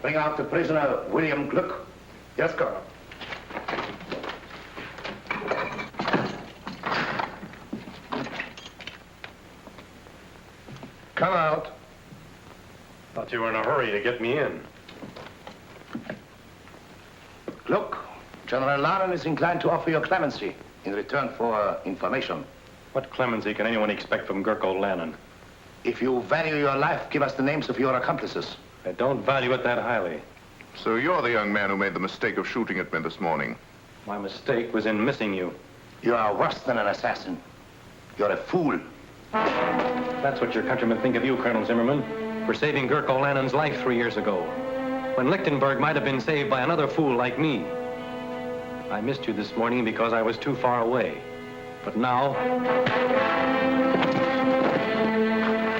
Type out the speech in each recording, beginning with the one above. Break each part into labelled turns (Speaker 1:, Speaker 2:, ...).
Speaker 1: Bring out the prisoner, William Gluck. Yes, Colonel. Come out.
Speaker 2: Thought you were in a hurry to get me in.
Speaker 1: Look, General Lannon is inclined to offer you clemency in return for information.
Speaker 2: What clemency can anyone expect from Gurko Lannon?
Speaker 1: If you value your life, give us the names of your accomplices.
Speaker 2: I don't value it that highly.
Speaker 3: So you're the young man who made the mistake of shooting at me this morning.
Speaker 2: My mistake was in missing you.
Speaker 1: You are worse than an assassin. You're a fool.
Speaker 2: That's what your countrymen think of you, Colonel Zimmerman, for saving Gurko Lannon's life 3 years ago, when Lichtenberg might have been saved by another fool like me. I missed you this morning because I was too far away. But now...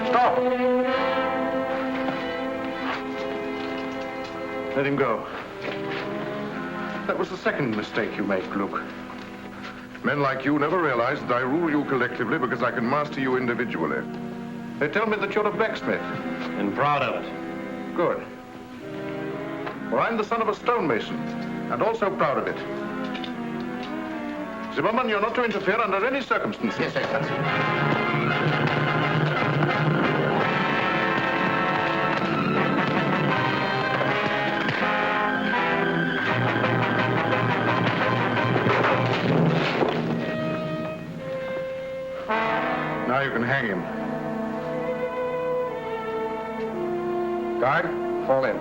Speaker 3: Stop! Let him go. That was the second mistake you made, Gluck. Men like you never realize that I rule you collectively because I can master you individually. They tell me that you're a blacksmith.
Speaker 2: And proud of it.
Speaker 3: Good. Well, I'm the son of a stonemason, and also proud of it. Zimmerman, you're not to interfere under any circumstances.
Speaker 1: Yes, Excellency.
Speaker 3: Now you can hang him. Guard, fall in.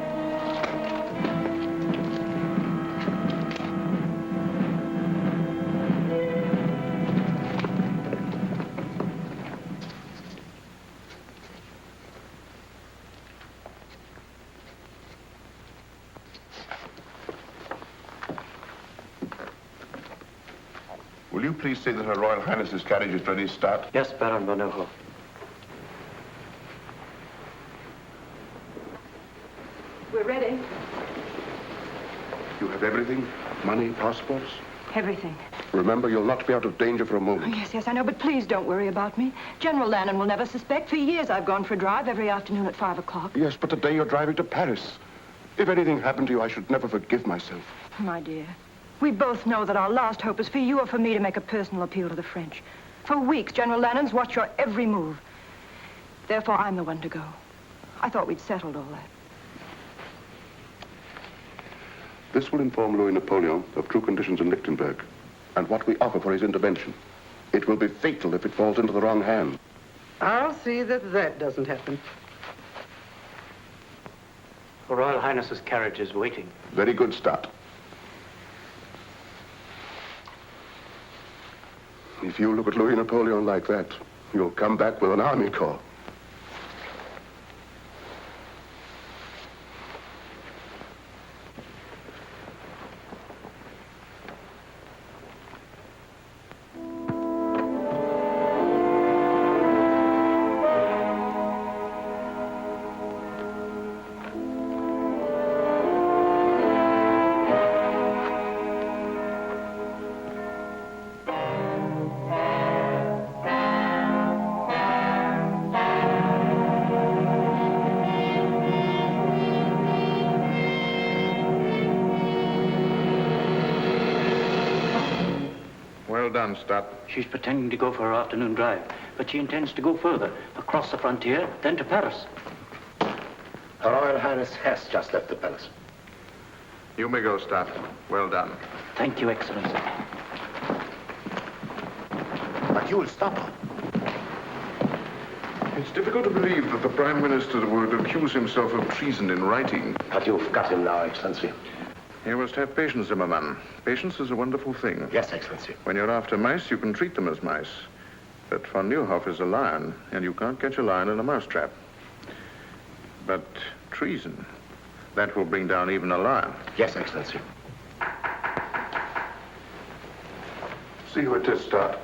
Speaker 3: Will you please say that Her Royal Highness's carriage is ready to start?
Speaker 4: Yes, Baron Bonoho.
Speaker 5: We're ready.
Speaker 3: You have everything? Money, passports?
Speaker 5: Everything.
Speaker 3: Remember, you'll not be out of danger for a moment.
Speaker 5: Oh, yes, I know, but please don't worry about me. General Lannon will never suspect. For years I've gone for a drive every afternoon at 5 o'clock.
Speaker 3: Yes, but today you're driving to Paris. If anything happened to you, I should never forgive myself.
Speaker 5: My dear, we both know that our last hope is for you or for me to make a personal appeal to the French. For weeks, General Lannon's watched your every move. Therefore, I'm the one to go. I thought we'd settled all that.
Speaker 3: This will inform Louis Napoleon of true conditions in Lichtenberg and what we offer for his intervention. It will be fatal if it falls into the wrong hands.
Speaker 6: I'll see that that doesn't happen.
Speaker 4: Her Royal Highness's carriage is waiting.
Speaker 3: Very good start. If you look at Louis Napoleon like that, you'll come back with an army corps. Well done, Stott.
Speaker 4: She's pretending to go for her afternoon drive, but she intends to go further, across the frontier, then to Paris.
Speaker 1: Her Royal Highness has just left the palace.
Speaker 3: You may go, Stott. Well done.
Speaker 4: Thank you, Excellency.
Speaker 1: But you'll stop her.
Speaker 3: It's difficult to believe that the Prime Minister would accuse himself of treason in writing.
Speaker 1: But you've got him now, Excellency.
Speaker 3: You must have patience, Zimmerman. Patience is a wonderful thing.
Speaker 1: Yes, Excellency.
Speaker 3: When you're after mice, you can treat them as mice. But von Neuhoff is a lion, and you can't catch a lion in a mousetrap. But treason, that will bring down even a lion.
Speaker 1: Yes, Excellency.
Speaker 3: See who it is, Stott.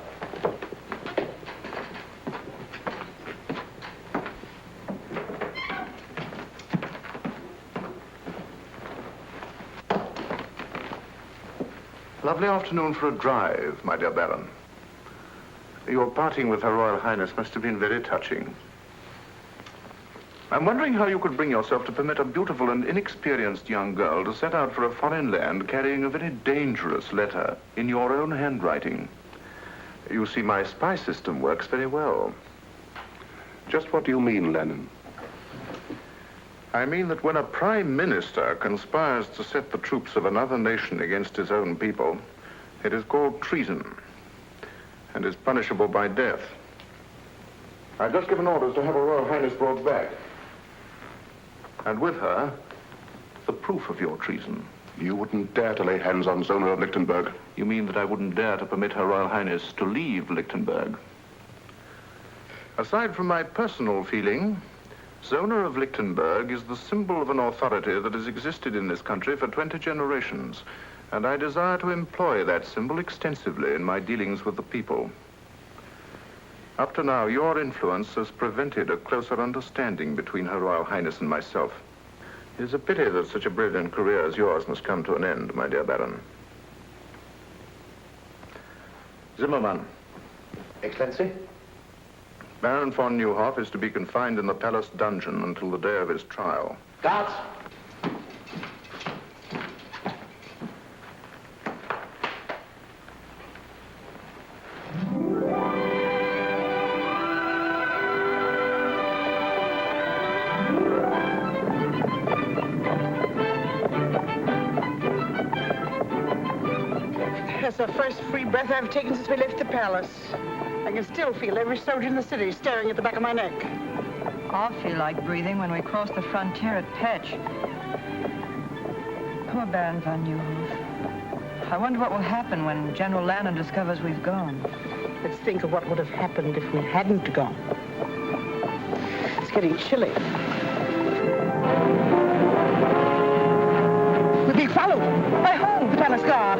Speaker 3: Lovely afternoon for a drive, my dear Baron. Your parting with Her Royal Highness must have been very touching. I'm wondering how you could bring yourself to permit a beautiful and inexperienced young girl to set out for a foreign land carrying a very dangerous letter in your own handwriting. You see, my spy system works very well.
Speaker 7: Just what do you mean, Lennon?
Speaker 3: I mean that when a prime minister conspires to set the troops of another nation against his own people, it is called treason and is punishable by death. I've just given orders to have Her Royal Highness brought back. And with her, the proof of your treason.
Speaker 7: You wouldn't dare to lay hands on Zona of Lichtenberg.
Speaker 3: You mean that I wouldn't dare to permit Her Royal Highness to leave Lichtenberg? Aside from my personal feeling, Zona of Lichtenberg is the symbol of an authority that has existed in this country for 20 generations, and I desire to employ that symbol extensively in my dealings with the people. Up to now, your influence has prevented a closer understanding between Her Royal Highness and myself. It is a pity that such a brilliant career as yours must come to an end, my dear Baron. Zimmermann.
Speaker 1: Excellency?
Speaker 3: Baron von Neuhoff is to be confined in the palace dungeon until the day of his trial.
Speaker 1: Guards!
Speaker 6: That's the first free breath I've taken since we left the palace. I can still feel every soldier in the city staring at the back of my neck.
Speaker 5: I'll feel like breathing when we cross the frontier at Petch. Poor Baron von Neuhoff. I wonder what will happen when General Lannon discovers we've gone.
Speaker 6: Let's think of what would have happened if we hadn't gone. It's getting chilly. We're being followed. By whom? The palace guard.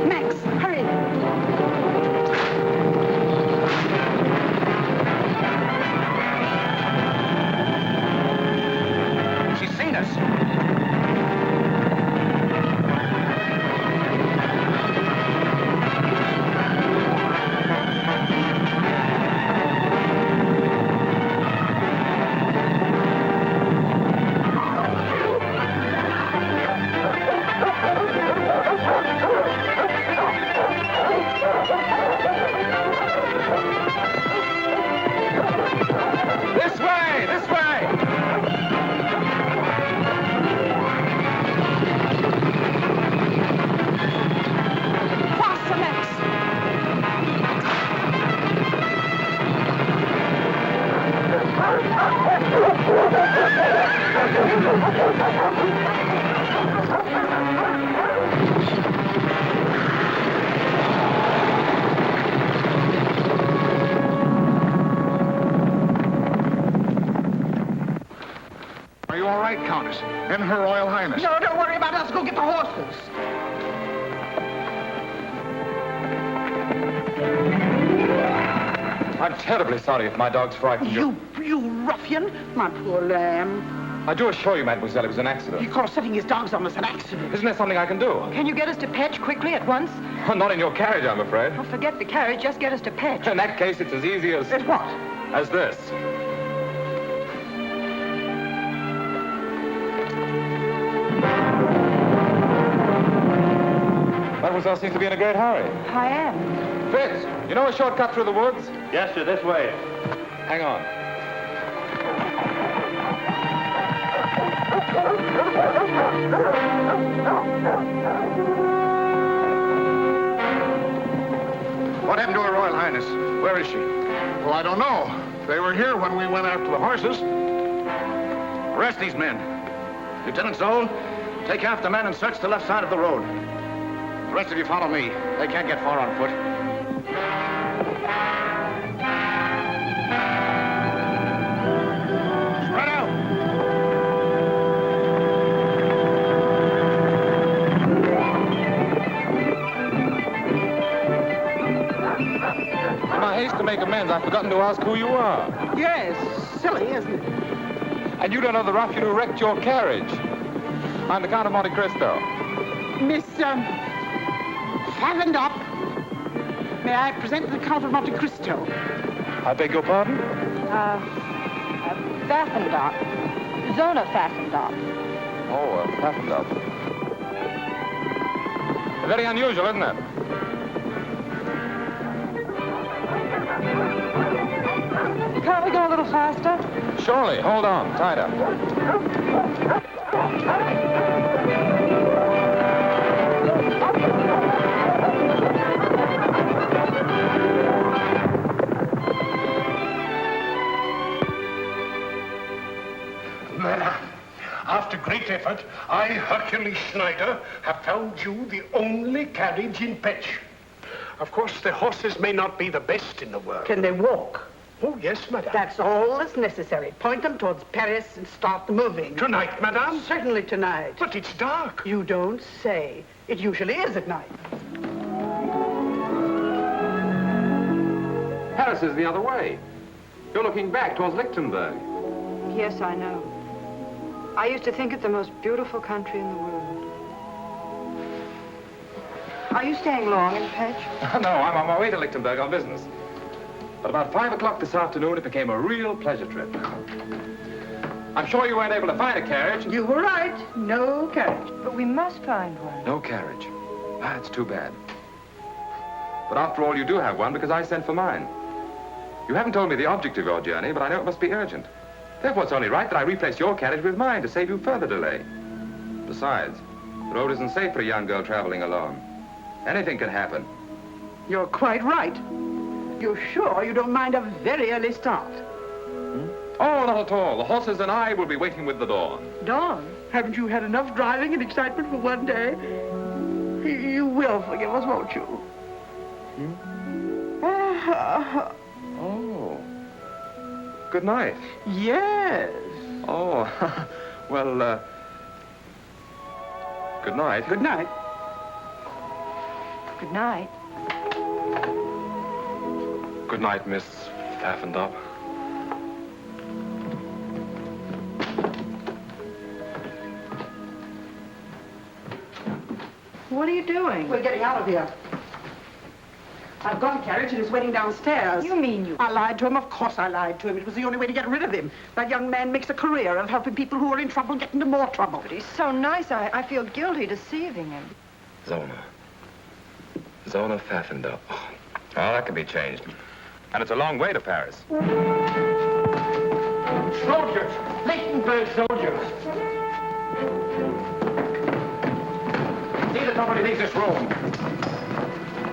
Speaker 6: Max, hurry.
Speaker 1: She's seen us.
Speaker 3: Are you all right, Countess? And Her Royal Highness?
Speaker 6: No, don't worry about us. Go get the horses.
Speaker 2: I'm terribly sorry if my dog's frightened you.
Speaker 6: You ruffian. My poor lamb.
Speaker 2: I do assure you, mademoiselle, it was an
Speaker 6: He
Speaker 2: accident.
Speaker 6: calls setting his dogs on us an accident.
Speaker 2: Isn't there something I can do?
Speaker 5: Can you get us to Petch quickly at once?
Speaker 2: Not in your carriage, I'm afraid.
Speaker 5: Oh, forget the carriage. Just get us to Petch.
Speaker 2: In that case, it's as easy as...
Speaker 6: As what?
Speaker 2: as this. Mademoiselle seems to be in a great hurry.
Speaker 5: I am.
Speaker 2: Fitz, you know a shortcut through the woods?
Speaker 4: Yes, sir, this way.
Speaker 2: Hang on.
Speaker 3: What happened to Her Royal Highness? Where is she? Well, I don't know. They were here when we went after the horses.
Speaker 1: Arrest these men. Lieutenant Zoll, take half the men and search the left side of the road. The rest of you follow me. They can't get far on foot. Spread out.
Speaker 2: In my haste to make amends, I've forgotten to ask who you are.
Speaker 6: Yes, silly, isn't it?
Speaker 2: And you don't know the ruffian who wrecked your carriage. I'm the Count of Monte Cristo.
Speaker 6: Miss, Favendop. May I present the Count of Monte Cristo?
Speaker 2: I beg your pardon?
Speaker 5: Baffendop. Zona fastened up.
Speaker 1: Oh, fastened up. Very unusual, isn't it?
Speaker 5: Can't we go a little faster?
Speaker 1: Surely. Hold on. Tied up.
Speaker 8: After great effort, I, Hercules Schneider, have found you the only carriage in Petch. Of course, the horses may not be the best in the world.
Speaker 6: Can they walk?
Speaker 8: Oh, yes, madame.
Speaker 6: That's all that's necessary. Point them towards Paris and start moving.
Speaker 8: Tonight, madame?
Speaker 6: Certainly tonight.
Speaker 8: But it's dark.
Speaker 6: You don't say. It usually is at night.
Speaker 1: Paris is the other way. You're looking back towards Lichtenberg.
Speaker 5: Yes, I know. I used to think it the most beautiful country in the world. Are you staying long in Petch?
Speaker 1: No, I'm on my way to Lichtenberg on business. But about 5 o'clock this afternoon, it became a real pleasure trip. I'm sure you weren't able to find a carriage.
Speaker 6: You were right. No carriage.
Speaker 5: But we must find one.
Speaker 1: No carriage. That's too bad. But after all, you do have one because I sent for mine. You haven't told me the object of your journey, but I know it must be urgent. Therefore, it's only right that I replace your carriage with mine to save you further delay. Besides, the road isn't safe for a young girl traveling alone. Anything can happen.
Speaker 6: You're quite right. You're sure you don't mind a very early start?
Speaker 1: Oh, not at all. The horses and I will be waiting with the dawn.
Speaker 6: Dawn? Haven't you had enough driving and excitement for one day? You will forgive us, won't you?
Speaker 1: Oh. Good night.
Speaker 6: Yes.
Speaker 1: Oh, well, good night.
Speaker 6: Good night.
Speaker 5: Good night.
Speaker 1: Good night, Miss Pfaffendorf.
Speaker 5: What are you doing?
Speaker 6: We're getting out of here. I've got a carriage and it's waiting downstairs.
Speaker 5: You mean you...
Speaker 6: I lied to him. Of course I lied to him. It was the only way to get rid of him. That young man makes a career of helping people who are in trouble get into more trouble.
Speaker 5: But he's so nice, I feel guilty deceiving him.
Speaker 1: Zona Pfaffendorf. Oh, that can be changed. And it's a long way to Paris.
Speaker 8: Soldiers! Lichtenberg soldiers!
Speaker 1: See that nobody leaves this room.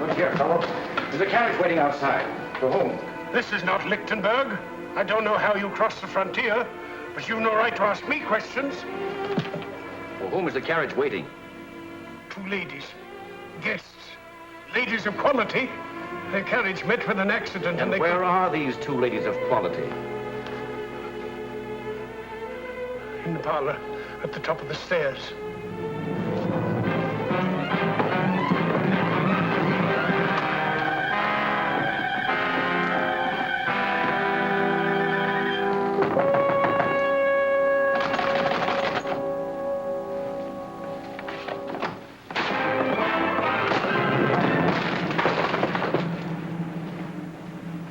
Speaker 1: Look here, fellow. There's a carriage waiting outside. For whom?
Speaker 8: This is not Lichtenberg. I don't know how you crossed the frontier, but you've no right to ask me questions.
Speaker 1: For whom is the carriage waiting?
Speaker 8: 2 ladies. Guests. Ladies of quality. Their carriage met with an accident and they...
Speaker 1: Where are these 2 ladies of quality?
Speaker 8: In the parlor, at the top of the stairs.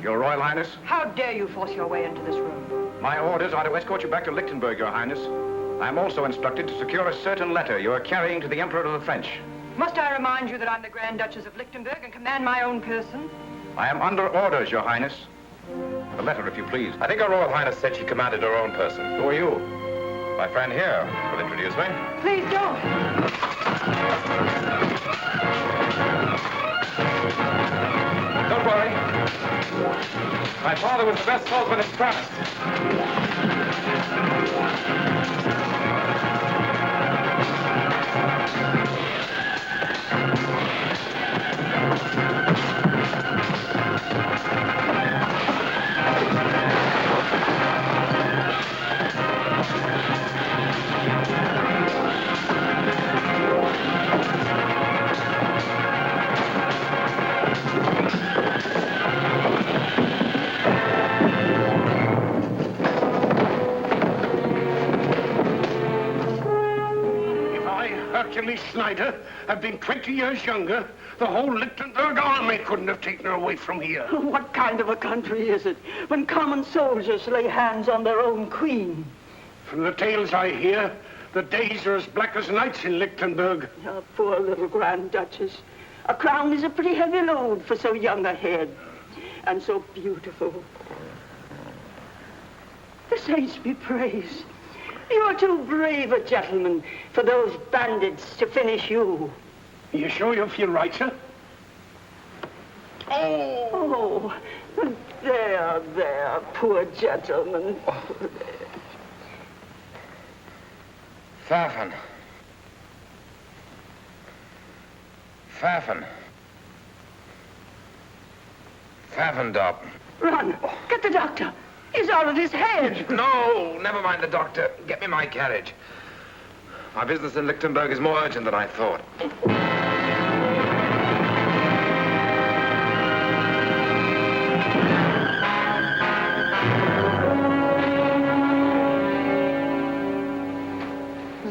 Speaker 1: Your Royal Highness?
Speaker 5: How dare you force your way into this room?
Speaker 1: My orders are to escort you back to Lichtenberg, Your Highness. I am also instructed to secure a certain letter you are carrying to the Emperor of the French.
Speaker 5: Must I remind you that I'm the Grand Duchess of Lichtenberg and command my own person?
Speaker 1: I am under orders, Your Highness. The letter, if you please. I think Her Royal Highness said she commanded her own person. Who are you? My friend here will introduce me.
Speaker 5: Please don't.
Speaker 1: Don't worry. My father was the best swordsman in France.
Speaker 8: Hercules Schneider have been 20 years younger, the whole Lichtenberg army couldn't have taken her away from here.
Speaker 6: What kind of a country is it when common soldiers lay hands on their own queen?
Speaker 8: From the tales I hear, the days are as black as nights in Lichtenberg.
Speaker 9: Oh, poor little Grand Duchess. A crown is a pretty heavy load for so young a head. And so beautiful. The saints be praised. You're too brave a gentleman for those bandits to finish you.
Speaker 8: You sure you feel right, sir?
Speaker 9: Oh, there, poor gentleman.
Speaker 1: Pfaffen. Pfaffendorp.
Speaker 9: Run, get the doctor. He's out of his head.
Speaker 1: No, never mind the doctor. Get me my carriage. My business in Lichtenberg is more urgent than I thought.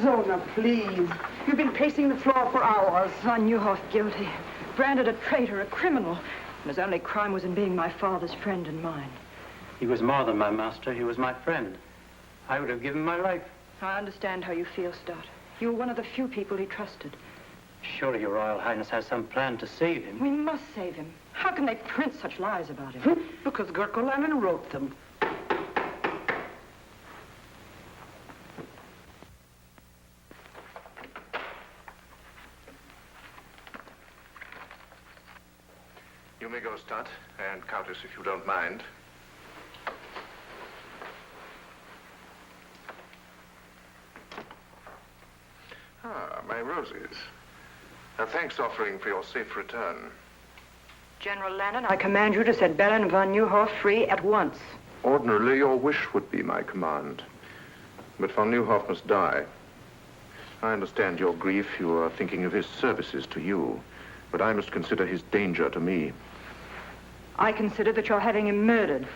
Speaker 6: Zona, please. You've been pacing the floor for hours.
Speaker 5: Von Neuhoff guilty. Branded a traitor, a criminal. And his only crime was in being my father's friend and mine.
Speaker 4: He was more than my master. He was my friend. I would have given my life.
Speaker 5: I understand how you feel, Stott. You were one of the few people he trusted.
Speaker 4: Surely your Royal Highness has some plan to save him.
Speaker 5: We must save him. How can they print such lies about him?
Speaker 6: Because Gurko Lenin wrote them.
Speaker 3: You may go, Stott, and Countess, if you don't mind. Ah, my roses. A thanks offering for your safe return.
Speaker 5: General Lennon, I command you to set Baron von Neuhoff free at once.
Speaker 3: Ordinarily, your wish would be my command. But von Neuhoff must die. I understand your grief. You are thinking of his services to you. But I must consider his danger to me.
Speaker 5: I consider that you're having him murdered.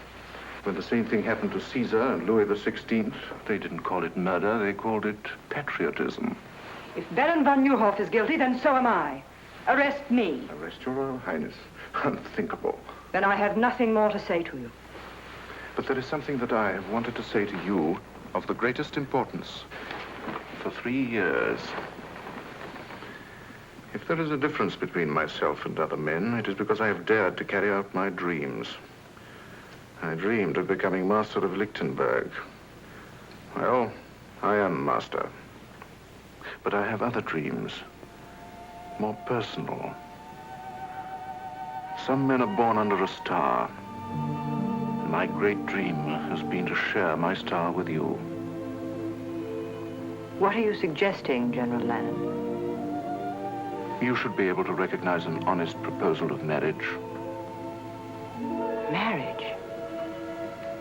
Speaker 3: When the same thing happened to Caesar and Louis XVI, they didn't call it murder, they called it patriotism.
Speaker 5: If Baron von Neuhoff is guilty, then so am I. Arrest me.
Speaker 3: Arrest your Royal Highness. Unthinkable.
Speaker 5: Then I have nothing more to say to you.
Speaker 3: But there is something that I have wanted to say to you of the greatest importance. For 3 years. If there is a difference between myself and other men, it is because I have dared to carry out my dreams. I dreamed of becoming master of Lichtenberg. Well, I am master. But I have other dreams, more personal. Some men are born under a star. My great dream has been to share my star with you.
Speaker 5: What are you suggesting, General Lennon?
Speaker 3: You should be able to recognize an honest proposal of marriage.
Speaker 5: Marriage?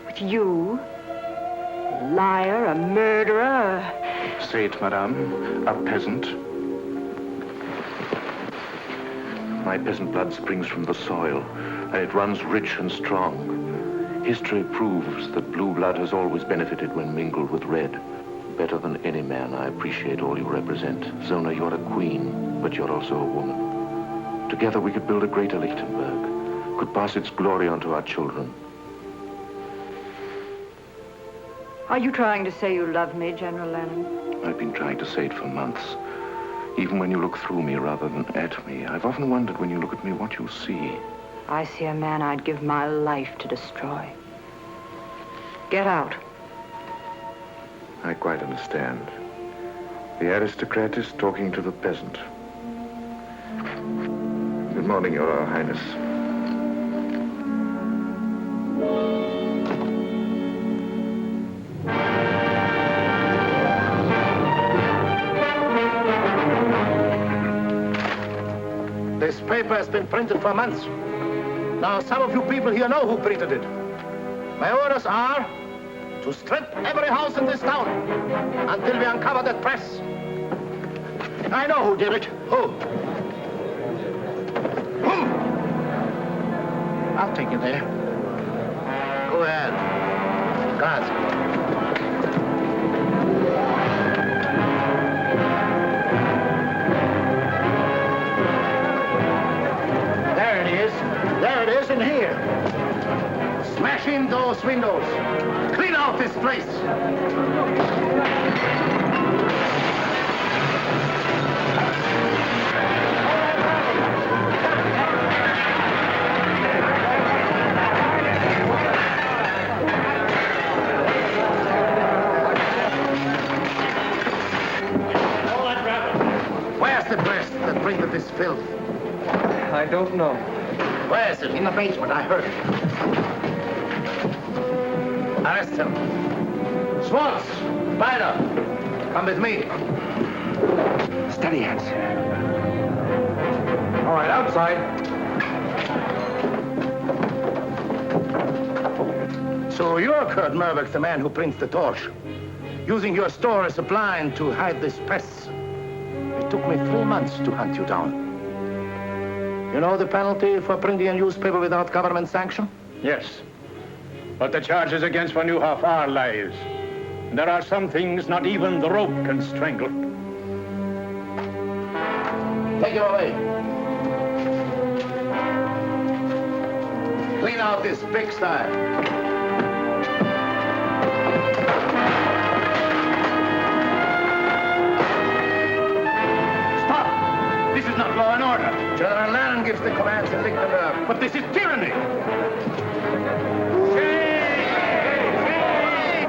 Speaker 5: With you? A liar, a murderer,
Speaker 3: Say it, madame, a peasant. My peasant blood springs from the soil, and it runs rich and strong. History proves that blue blood has always benefited when mingled with red. Better than any man, I appreciate all you represent. Zona, you're a queen, but you're also a woman. Together we could build a greater Lichtenberg, could pass its glory on to our children.
Speaker 5: Are you trying to say you love me, General Lennon?
Speaker 3: I've been trying to say it for months. Even when you look through me rather than at me, I've often wondered when you look at me what you see.
Speaker 5: I see a man I'd give my life to destroy. Get out.
Speaker 3: I quite understand. The aristocrat is talking to the peasant. Good morning, Your Royal Highness.
Speaker 10: This paper has been printed for months. Now, some of you people here know who printed it. My orders are to strip every house in this town until we uncover that press. I know who did it. Who? I'll take you there. Go ahead. Grazie. There it is in here. Smash in those windows. Clean out. out this place. Where's the press that printed this filth?
Speaker 2: I don't know.
Speaker 10: Where is it? In the basement, I heard it. Arrest him. Schwartz! Spider! Come with me.
Speaker 1: Steady, hands.
Speaker 2: All right, outside.
Speaker 10: So you're Kurt Merbeck, the man who prints the torch, using your store as a blind to hide this pest. It took me 3 months to hunt you down. You know the penalty for printing a newspaper without government sanction?
Speaker 8: Yes. But the charges against Von Neuhoff are lies. And there are some things not even the rope can strangle.
Speaker 10: Take him away. Clean out this pigsty.
Speaker 8: This is not law and order.
Speaker 10: General Lannon gives the commands in Lichtenberg.
Speaker 8: But this is tyranny.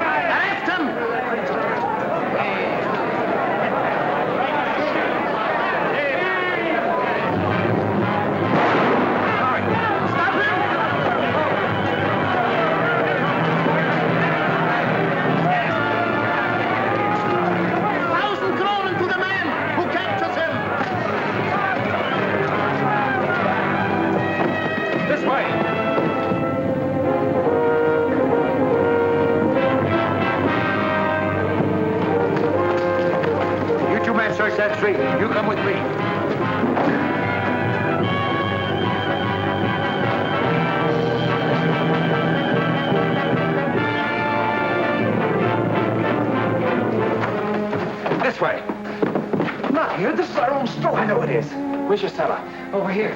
Speaker 10: Arrest him! Stop him! 1,000 kronen to the man who captures him!
Speaker 1: This way.
Speaker 10: You two men search that tree. You come with me.
Speaker 1: This way.
Speaker 10: Not here. This is our own store.
Speaker 1: I know it is. Where's your cellar?
Speaker 2: Over here.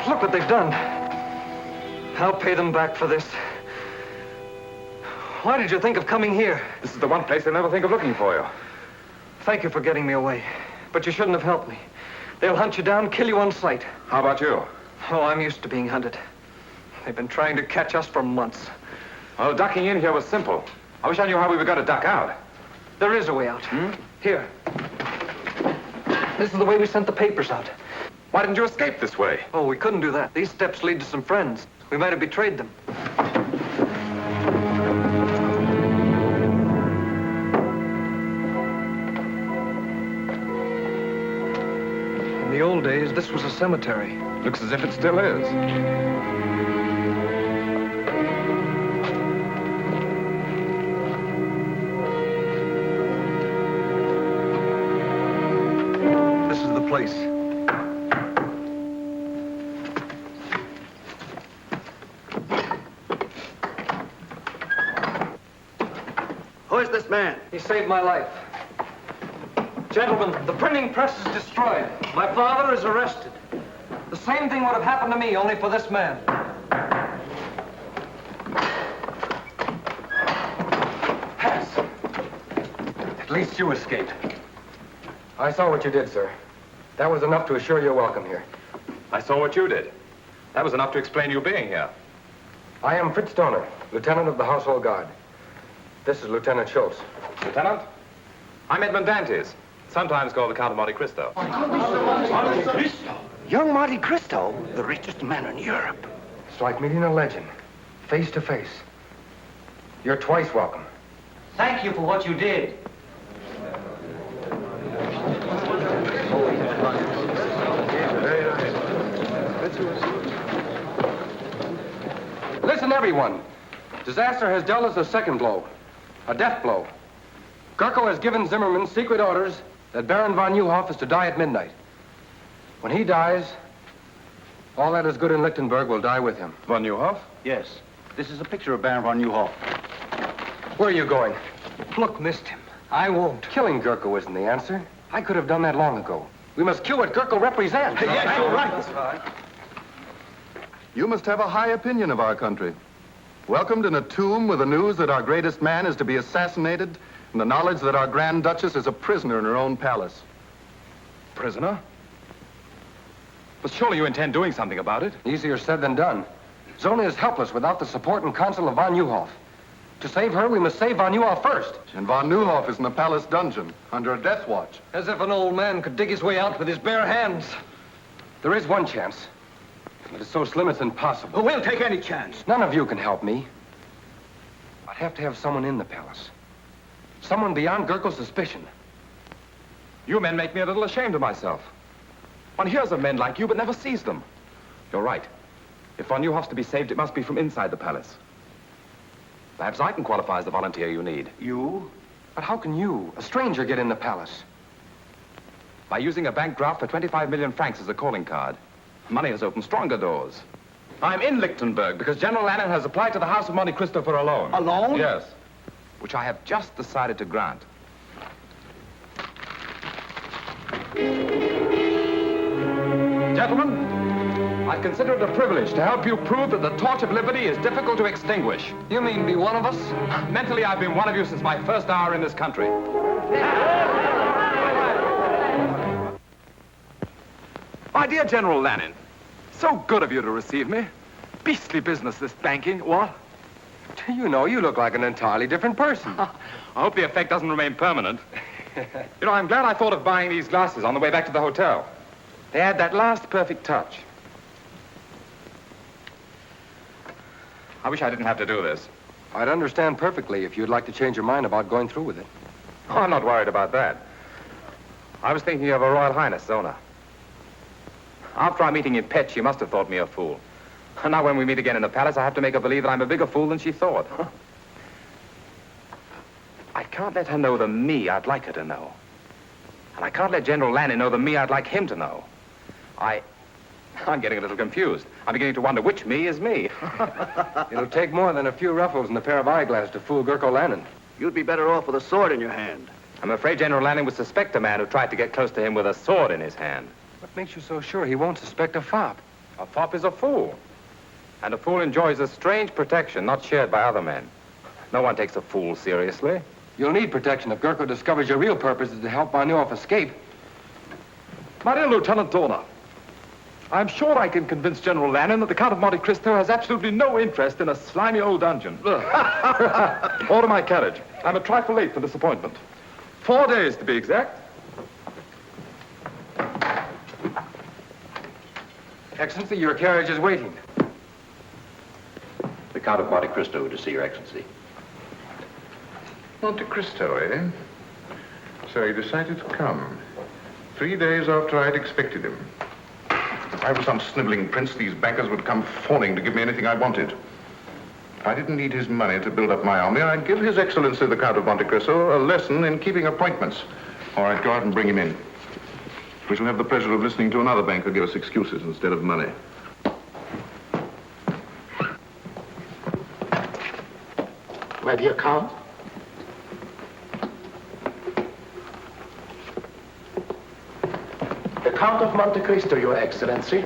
Speaker 2: Look what they've done. I'll pay them back for this. Why did you think of coming here?
Speaker 1: This is the one place they'll never think of looking for you.
Speaker 2: Thank you for getting me away. But you shouldn't have helped me. They'll hunt you down, kill you on sight.
Speaker 1: How about you?
Speaker 2: Oh, I'm used to being hunted. They've been trying to catch us for months.
Speaker 1: Well, ducking in here was simple. I wish I knew how we were going to duck out.
Speaker 2: There is a way out. Here. This is the way we sent the papers out.
Speaker 1: Why didn't you escape this way?
Speaker 2: Oh, we couldn't do that. These steps lead to some friends. We might have betrayed them. In the old days, this was a cemetery.
Speaker 1: Looks as if it still is.
Speaker 2: This is the place.
Speaker 10: Who is this man?
Speaker 2: He saved my life. Gentlemen, the printing press is destroyed. My father is arrested. The same thing would have happened to me, only for this man.
Speaker 1: Pass. At least you escaped.
Speaker 11: I saw what you did, sir. That was enough to assure your welcome here.
Speaker 1: I saw what you did. That was enough to explain you being here.
Speaker 11: I am Fritz Stoner, Lieutenant of the Household Guard. This is Lieutenant Schultz.
Speaker 1: Lieutenant? I'm Edmund Dantes, sometimes called the Count of Monte Cristo.
Speaker 10: Young Monte Cristo, the richest man in Europe.
Speaker 11: It's like meeting a legend, face to face. You're twice welcome.
Speaker 4: Thank you for what you did.
Speaker 11: Listen, everyone. Disaster has dealt us a second blow, a death blow. Gurko has given Zimmerman secret orders that Baron von Neuhoff is to die at midnight. When he dies, all that is good in Lichtenberg will die with him.
Speaker 1: Von Neuhoff?
Speaker 4: Yes. This is a picture of Baron von Neuhoff.
Speaker 11: Where are you going?
Speaker 2: Look, missed him. I won't.
Speaker 11: Killing Gurko isn't the answer. I could have done that long ago. We must cue what Gurkle represents.
Speaker 6: Yes, you're right.
Speaker 12: You must have a high opinion of our country. Welcomed in a tomb with the news that our greatest man is to be assassinated and the knowledge that our Grand Duchess is a prisoner in her own palace.
Speaker 1: Prisoner? But surely you intend doing something about it?
Speaker 11: Easier said than done. Zona is helpless without the support and counsel of von Neuhoff. To save her, we must save von Neuhoff first.
Speaker 12: And von Neuhoff is in the palace dungeon, under a death watch.
Speaker 11: As if an old man could dig his way out with his bare hands. There is one chance. But it's so slim it's impossible.
Speaker 6: We'll take any chance.
Speaker 11: None of you can help me. I'd have to have someone in the palace. Someone beyond Gurkle's suspicion.
Speaker 1: You men make me a little ashamed of myself. One hears of men like you, but never sees them. You're right. If von Neuhoff's to be saved, it must be from inside the palace. Perhaps I can qualify as the volunteer you need.
Speaker 11: You? But how can you, a stranger, get in the palace?
Speaker 1: By using a bank draft for 25 million francs as a calling card. Money has opened stronger doors. I'm in Lichtenberg because General Lannon has applied to the House of Monte Cristo for a loan.
Speaker 6: A loan?
Speaker 1: Yes. Which I have just decided to grant. Gentlemen, I consider it a privilege to help you prove that the torch of liberty is difficult to extinguish.
Speaker 11: You mean be one of us?
Speaker 1: Mentally, I've been one of you since my first hour in this country. My dear General Lannon, so good of you to receive me. Beastly business, this banking, what?
Speaker 11: You know, you look like an entirely different person.
Speaker 1: I hope the effect doesn't remain permanent. You know, I'm glad I thought of buying these glasses on the way back to the hotel. They add that last perfect touch. I wish I didn't have to do this.
Speaker 11: I'd understand perfectly if you'd like to change your mind about going through with it.
Speaker 1: Oh, I'm not worried about that. I was thinking of Her Royal Highness, Zona. After our meeting in Pet, she must have thought me a fool. And now when we meet again in the palace, I have to make her believe that I'm a bigger fool than she thought. I can't let her know the me I'd like her to know. And I can't let General Lannon know the me I'd like him to know. I'm getting a little confused. I'm beginning to wonder which me is me.
Speaker 11: It'll take more than a few ruffles and a pair of eyeglasses to fool Gurkle Lannon.
Speaker 10: You'd be better off with a sword in your hand.
Speaker 1: I'm afraid General Lannon would suspect a man who tried to get close to him with a sword in his hand.
Speaker 11: What makes you so sure he won't suspect a fop?
Speaker 1: A fop is a fool. And a fool enjoys a strange protection not shared by other men. No one takes a fool seriously.
Speaker 11: You'll need protection if Gurkle discovers your real purpose is to help von Neuhoff escape.
Speaker 1: My dear Lieutenant Dorner, I'm sure I can convince General Lannon that the Count of Monte Cristo has absolutely no interest in a slimy old dungeon. Order my carriage. I'm a trifle late for this appointment. 4 days, to be exact.
Speaker 11: Excellency, your carriage is waiting.
Speaker 13: The Count of Monte Cristo to see Your Excellency.
Speaker 3: Monte Cristo, eh? So he decided to come. 3 days after I'd expected him. If I was some sniveling prince, these bankers would come fawning to give me anything I wanted. If I didn't need his money to build up my army, I'd give His Excellency the Count of Monte Cristo a lesson in keeping appointments. Or I'd go out and bring him in. We shall have the pleasure of listening to another banker give us excuses instead of money.
Speaker 10: My dear Count. The Count of Monte Cristo, Your Excellency.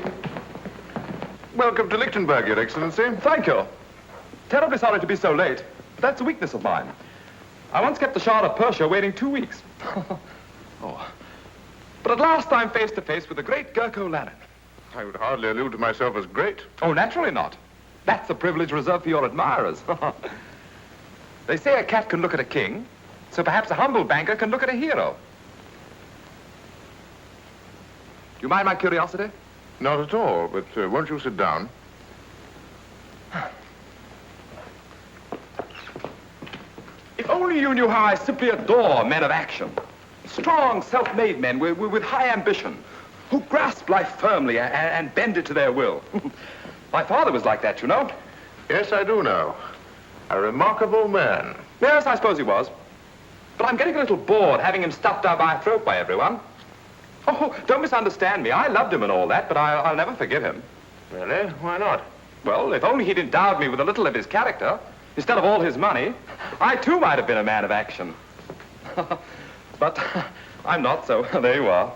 Speaker 3: Welcome to Lichtenberg, Your Excellency.
Speaker 1: Thank you. Terribly sorry to be so late. But that's a weakness of mine. I once kept the Shah of Persia waiting 2 weeks. Oh. But at last I'm face to face with the great Gurkle Lannon.
Speaker 3: I would hardly allude to myself as great.
Speaker 1: Oh, naturally not. That's a privilege reserved for your admirers. They say a cat can look at a king, so perhaps a humble banker can look at a hero. Do you mind my curiosity?
Speaker 3: Not at all, but won't you sit down?
Speaker 1: If only you knew how I simply adore men of action. Strong, self-made men with high ambition, who grasp life firmly and bend it to their will. My father was like that, you know.
Speaker 3: Yes, I do know. A remarkable man.
Speaker 1: Yes, I suppose he was. But I'm getting a little bored having him stuffed down my throat by everyone. Oh, don't misunderstand me. I loved him and all that, but I'll never forgive him.
Speaker 3: Really? Why not?
Speaker 1: Well, if only he'd endowed me with a little of his character, instead of all his money, I too might have been a man of action. But I'm not, so there you are.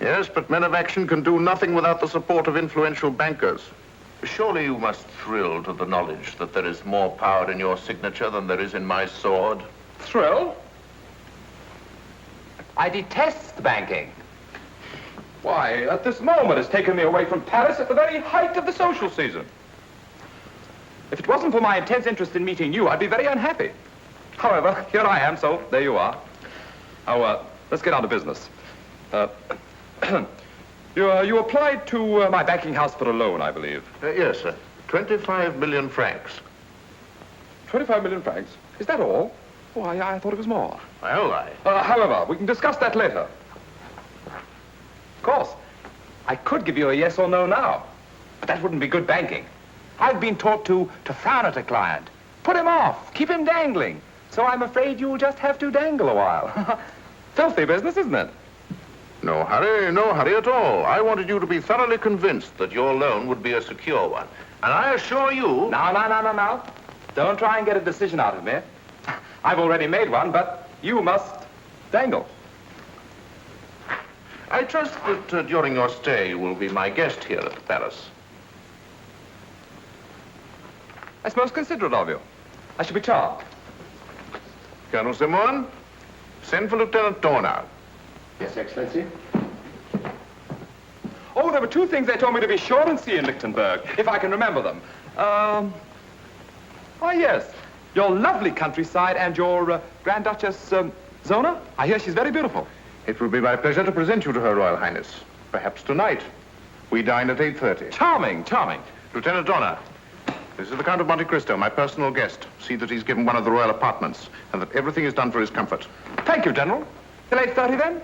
Speaker 3: Yes, but men of action can do nothing without the support of influential bankers. Surely you must thrill to the knowledge that there is more power in your signature than there is in my sword.
Speaker 1: Thrill? I detest banking. Why, at this moment, it's taken me away from Paris at the very height of the social season. If it wasn't for my intense interest in meeting you, I'd be very unhappy. However, here I am, so there you are. Now, let's get on to business. You applied to my banking house for a loan, I believe.
Speaker 3: Yes, sir. 25 million francs.
Speaker 1: 25 million francs? Is that all? Oh, I thought it was more.
Speaker 3: Well,
Speaker 1: however, we can discuss that later. Of course, I could give you a yes or no now, but that wouldn't be good banking. I've been taught to frown at a client, put him off, keep him dangling. So I'm afraid you'll just have to dangle a while. Filthy business, isn't it?
Speaker 3: no hurry at all. I wanted you to be thoroughly convinced that your loan would be a secure one. And I assure you...
Speaker 1: No. Don't try and get a decision out of me. I've already made one, but you must dangle.
Speaker 3: I trust that during your stay you will be my guest here at the palace.
Speaker 1: That's most considerate of you. I shall be charmed.
Speaker 3: Colonel Simon, send for Lieutenant Dorner.
Speaker 10: Yes, Excellency.
Speaker 1: Oh, there were two things they told me to be sure and see in Lichtenberg, if I can remember them. Oh, yes. Your lovely countryside and your Grand Duchess, Zona. I hear she's very beautiful.
Speaker 3: It will be my pleasure to present you to Her Royal Highness. Perhaps tonight. We dine at 8:30.
Speaker 1: Charming.
Speaker 3: Lieutenant Dorner, this is the Count of Monte Cristo, my personal guest. See that he's given one of the royal apartments, and that everything is done for his comfort.
Speaker 1: Thank you, General. Till 8:30, then?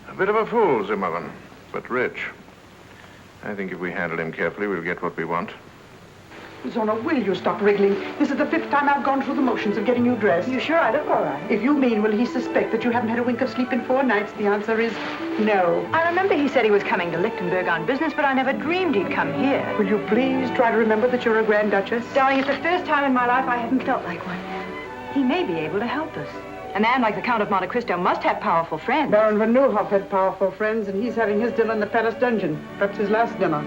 Speaker 3: A bit of a fool, Zimmerman, but rich. I think if we handle him carefully, we'll get what we want.
Speaker 6: Zona, will you stop wriggling? This is the 5th time I've gone through the motions of getting you dressed.
Speaker 5: You sure I look all right?
Speaker 6: If you mean, will he suspect that you haven't had a wink of sleep in 4 nights, the answer is no.
Speaker 5: I remember he said he was coming to Lichtenberg on business, but I never dreamed he'd come here.
Speaker 6: Will you please try to remember that you're a Grand Duchess?
Speaker 5: Darling, it's the first time in my life I haven't felt like one. He may be able to help us. A man like the Count of Monte Cristo must have powerful friends.
Speaker 6: Baron von Neuhoff had powerful friends, and he's having his dinner in the palace dungeon. Perhaps his last dinner.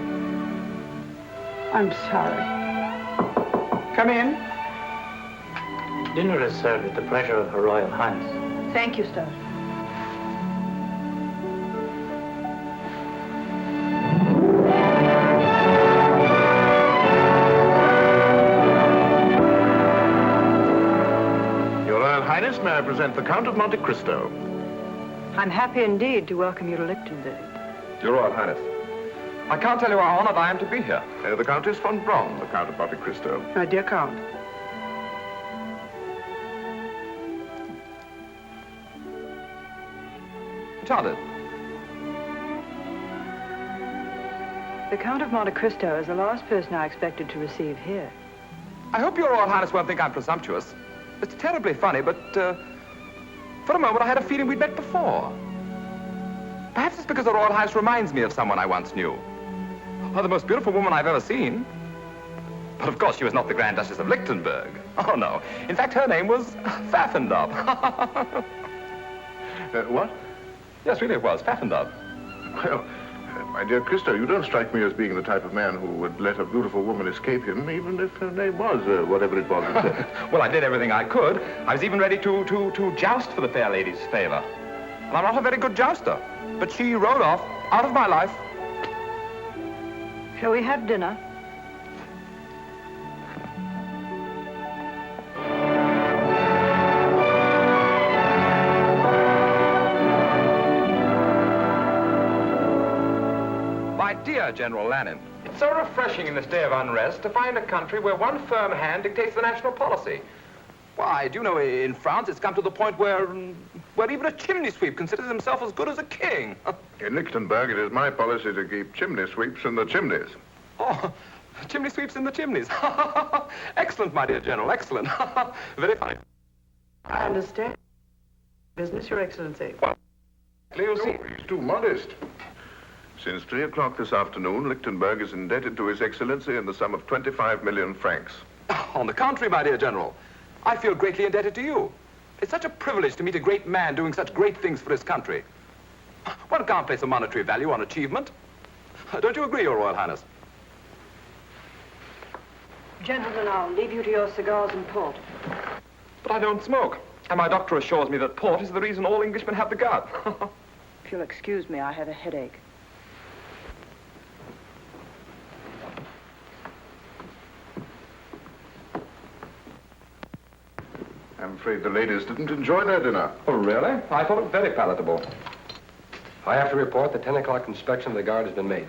Speaker 6: I'm sorry. Come in.
Speaker 4: Dinner is served at the pleasure of Her Royal Highness.
Speaker 5: Thank you, sir.
Speaker 3: Your Royal Highness, may I present the Count of Monte Cristo?
Speaker 5: I'm happy indeed to welcome you to Lichtenberg.
Speaker 1: Your Royal Highness, I can't tell you how honored I am to be here.
Speaker 3: The Countess von Braun, the Count of Monte Cristo.
Speaker 6: My dear Count.
Speaker 1: Charlotte.
Speaker 5: The Count of Monte Cristo is the last person I expected to receive here.
Speaker 1: I hope Your Royal Highness won't think I'm presumptuous. It's terribly funny, but for a moment I had a feeling we'd met before. Perhaps it's because the Royal Highness reminds me of someone I once knew. Oh, the most beautiful woman I've ever seen. But of course she was not the Grand Duchess of Lichtenberg. Oh, no. In fact, her name was Pfaffendub.
Speaker 3: What?
Speaker 1: Yes, really it was. Pfaffendub.
Speaker 3: Well, my dear Cristo, you don't strike me as being the type of man who would let a beautiful woman escape him, even if her name was whatever it was.
Speaker 1: Well, I did everything I could. I was even ready to joust for the fair lady's favor. And I'm not a very good jouster. But she rode off, out of my life.
Speaker 5: Shall we have dinner?
Speaker 1: My dear General Lannon, it's so refreshing in this day of unrest to find a country where one firm hand dictates the national policy. Why, do you know, in France it's come to the point where even a chimney sweep considers himself as good as a king.
Speaker 3: In Lichtenberg, it is my policy to keep chimney sweeps in the chimneys.
Speaker 1: Oh, chimney sweeps in the chimneys. Excellent, my dear General, excellent. Very funny.
Speaker 6: I understand. Business, Your Excellency.
Speaker 1: Well, you'll see.
Speaker 3: No, he's too modest. Since 3 o'clock this afternoon, Lichtenberg is indebted to His Excellency in the sum of 25 million francs.
Speaker 1: On the contrary, my dear General, I feel greatly indebted to you. It's such a privilege to meet a great man doing such great things for his country. One can't place a monetary value on achievement. Don't you agree, Your Royal Highness?
Speaker 5: Gentlemen, I'll leave you to your cigars and port.
Speaker 1: But I don't smoke. And my doctor assures me that port is the reason all Englishmen have the gout.
Speaker 5: If you'll excuse me, I have a headache.
Speaker 3: I'm afraid the ladies didn't enjoy their dinner.
Speaker 1: Oh, really? I thought it very palatable.
Speaker 11: I have to report the 10 o'clock inspection of the guard has been made.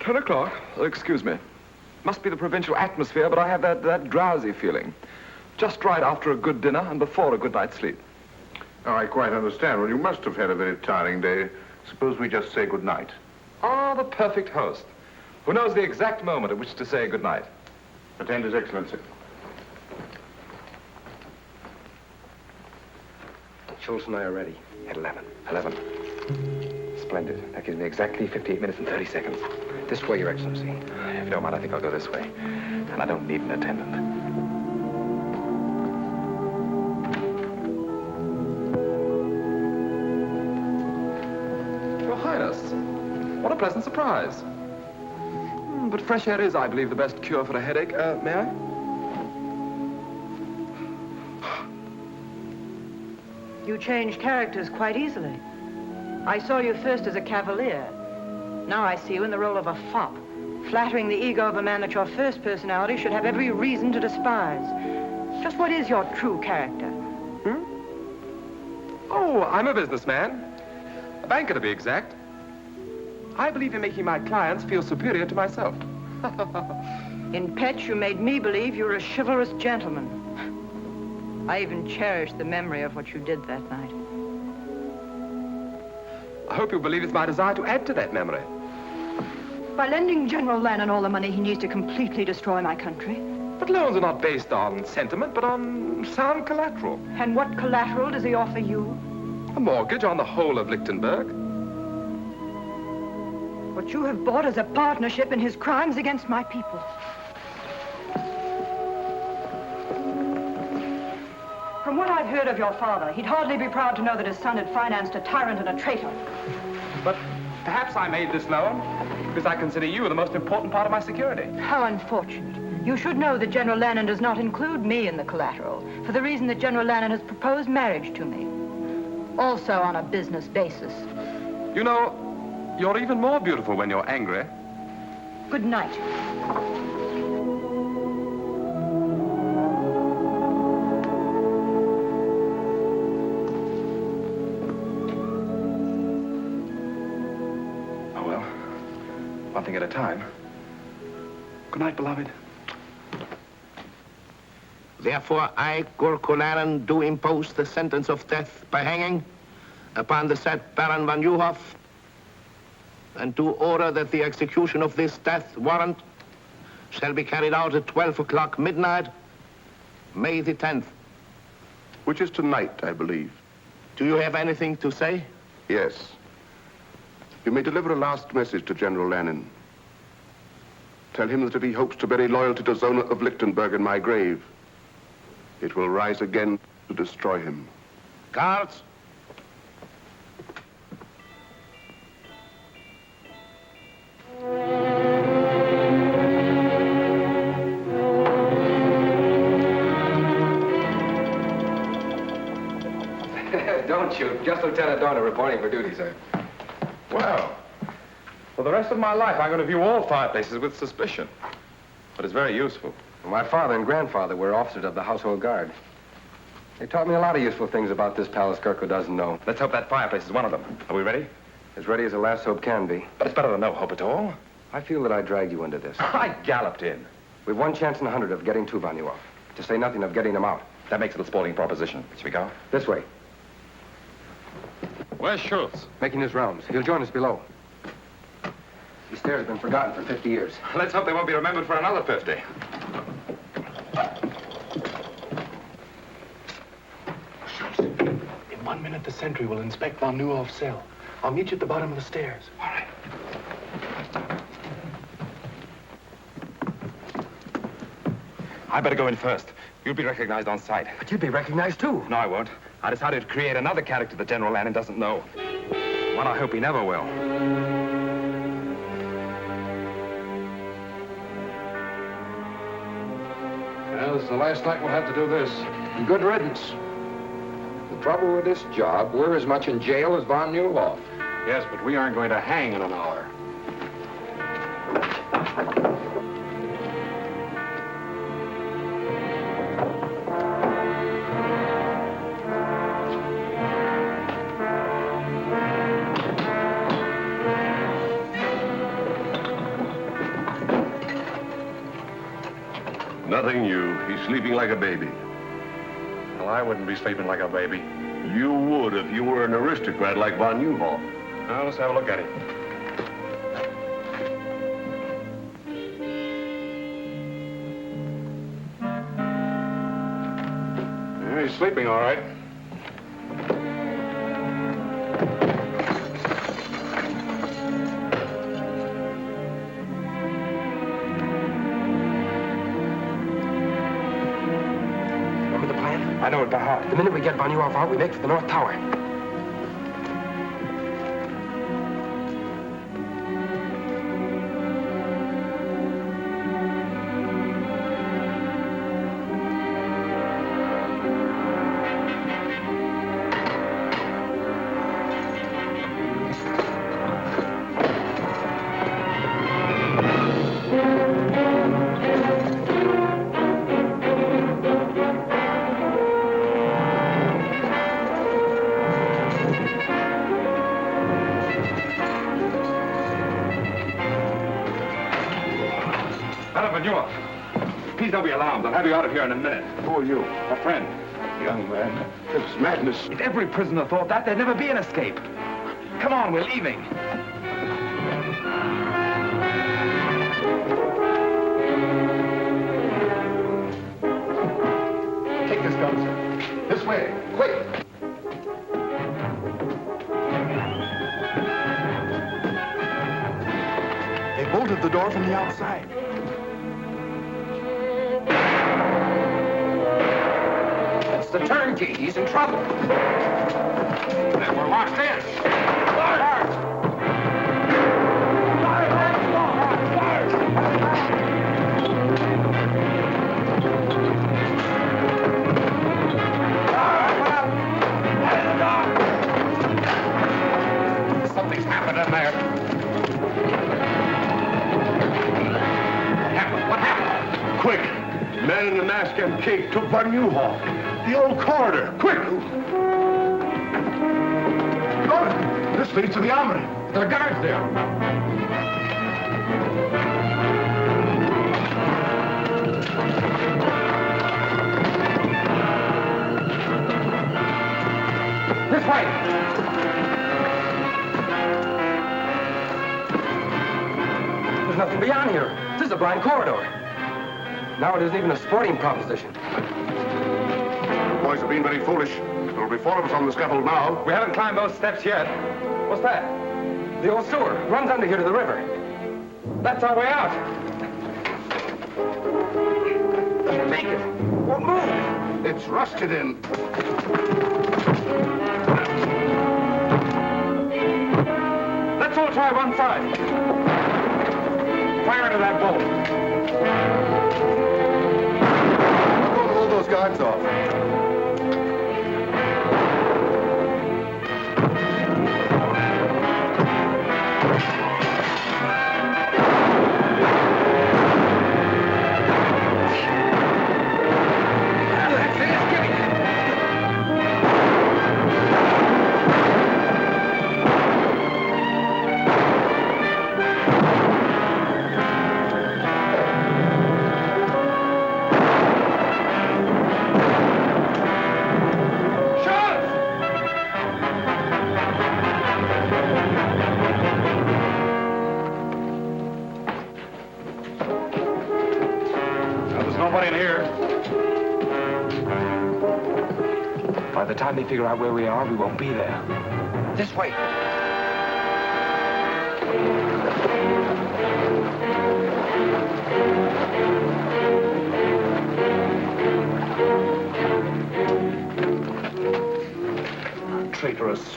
Speaker 1: 10 o'clock? Excuse me. Must be the provincial atmosphere, but I have that drowsy feeling. Just right after a good dinner and before a good night's sleep.
Speaker 3: Oh, I quite understand. Well, you must have had a very tiring day. Suppose we just say good night.
Speaker 1: Ah, the perfect host, who knows the exact moment at which to say good night.
Speaker 3: Attend His Excellency.
Speaker 11: Schultz and I are ready.
Speaker 1: At 11. 11. Splendid. That gives me exactly 58 minutes and 30 seconds.
Speaker 11: This way, Your Excellency.
Speaker 1: If you don't mind, I think I'll go this way. And I don't need an attendant. Your Highness, what a pleasant surprise. But fresh air is, I believe, the best cure for a headache. May I?
Speaker 5: You change characters quite easily. I saw you first as a cavalier. Now I see you in the role of a fop, flattering the ego of a man that your first personality should have every reason to despise. Just what is your true character?
Speaker 1: Oh, I'm a businessman. A banker, to be exact. I believe in making my clients feel superior to myself.
Speaker 5: In Petch, you made me believe you were a chivalrous gentleman. I even cherish the memory of what you did that night.
Speaker 1: I hope you believe it's my desire to add to that memory.
Speaker 5: By lending General Lannon all the money he needs to completely destroy my country.
Speaker 1: But loans are not based on sentiment, but on sound collateral.
Speaker 5: And what collateral does he offer you?
Speaker 1: A mortgage on the whole of Lichtenberg.
Speaker 5: What you have bought is a partnership in his crimes against my people. From what I've heard of your father, he'd hardly be proud to know that his son had financed a tyrant and a traitor.
Speaker 1: But perhaps I made this loan because I consider you the most important part of my security.
Speaker 5: How unfortunate. You should know that General Lannon does not include me in the collateral, for the reason that General Lannon has proposed marriage to me. Also on a business basis.
Speaker 1: You know, you're even more beautiful when you're angry.
Speaker 5: Good night.
Speaker 1: One thing at a time. Good night, beloved.
Speaker 10: Therefore, I, Gurko Lannon, do impose the sentence of death by hanging upon the said Baron von Nieuwhof, and do order that the execution of this death warrant shall be carried out at 12 o'clock midnight, May the 10th.
Speaker 7: Which is tonight, I believe.
Speaker 10: Do you have anything to say?
Speaker 7: Yes. You may deliver a last message to General Lannon. Tell him that if he hopes to bury loyalty to Zona of Lichtenberg in my grave, it will rise again to destroy him.
Speaker 10: Guards.
Speaker 11: Don't shoot. Just Lieutenant Dorner reporting for duty, sir.
Speaker 1: Well, for the rest of my life, I'm going to view all fireplaces with suspicion. But it's very useful.
Speaker 11: Well, my father and grandfather were officers of the household guard. They taught me a lot of useful things about this palace Gurko doesn't know.
Speaker 1: Let's hope that fireplace is one of them. Are we ready?
Speaker 11: As ready as a last hope can be.
Speaker 1: But it's better than no hope at all.
Speaker 11: I feel that I dragged you into this.
Speaker 1: I galloped in.
Speaker 11: We've one chance in 100 of getting to von Nieuwhof, to say nothing of getting him out.
Speaker 1: That makes it a sporting proposition. Shall we go?
Speaker 11: This way.
Speaker 1: Where's Schultz?
Speaker 11: Making his rounds. He'll join us below. These stairs have been forgotten for 50 years.
Speaker 1: Let's hope they won't be remembered for another 50.
Speaker 8: Schultz, in 1 minute, the sentry will inspect von Nieuwhof's cell. I'll meet you at the bottom of the stairs.
Speaker 1: All right. I better go in first. You'll be recognized on sight.
Speaker 11: But you'd be recognized, too.
Speaker 1: No, I won't. I decided to create another character that General Lannon doesn't know. One I hope he never will.
Speaker 14: Well, this is the last night we'll have to do this. Good riddance. The trouble with this job, we're as much in jail as Von Newhoff.
Speaker 8: Yes, but we aren't going to hang in an hour.
Speaker 3: Nothing new. He's sleeping like a baby.
Speaker 8: Well, I wouldn't be sleeping like a baby.
Speaker 3: You would if you were an aristocrat like Von Newhoff.
Speaker 8: Now, let's have a look at him. Yeah, he's sleeping all right.
Speaker 11: Remember the plan?
Speaker 1: I know it by heart.
Speaker 11: The minute we get Von Newhoff out, we make for the North Tower.
Speaker 1: Please don't be alarmed. I'll have you out of here in a minute.
Speaker 3: Who are you?
Speaker 1: A friend.
Speaker 3: Young man, it's madness.
Speaker 1: If every prisoner thought that, there'd never be an escape. Come on, we're leaving.
Speaker 3: Take this gun, sir. This way, quick!
Speaker 12: They bolted the door from the outside.
Speaker 11: It's the turnkey. He's in trouble.
Speaker 8: Then we're locked in.
Speaker 11: Something's happened in there. What happened?
Speaker 3: Quick! Man in the mask and cape took Von Newhoff. The old corridor. Quick! Good. This leads to the armory.
Speaker 11: There are guards there. This way. There's nothing beyond here. This is a blind corridor. Now it isn't even a sporting proposition.
Speaker 3: The boys have been very foolish. There'll be 4 of us on the scaffold now.
Speaker 1: We haven't climbed those steps yet. What's that?
Speaker 11: The old sewer runs under here to the river.
Speaker 1: That's our way out.
Speaker 11: Doesn't make it. Won't move.
Speaker 3: It's rusted in.
Speaker 1: Let's all try one side. Fire into that bolt.
Speaker 12: I'm going to hold those guards off.
Speaker 1: By the time they figure out where we are, we won't be there.
Speaker 11: This way.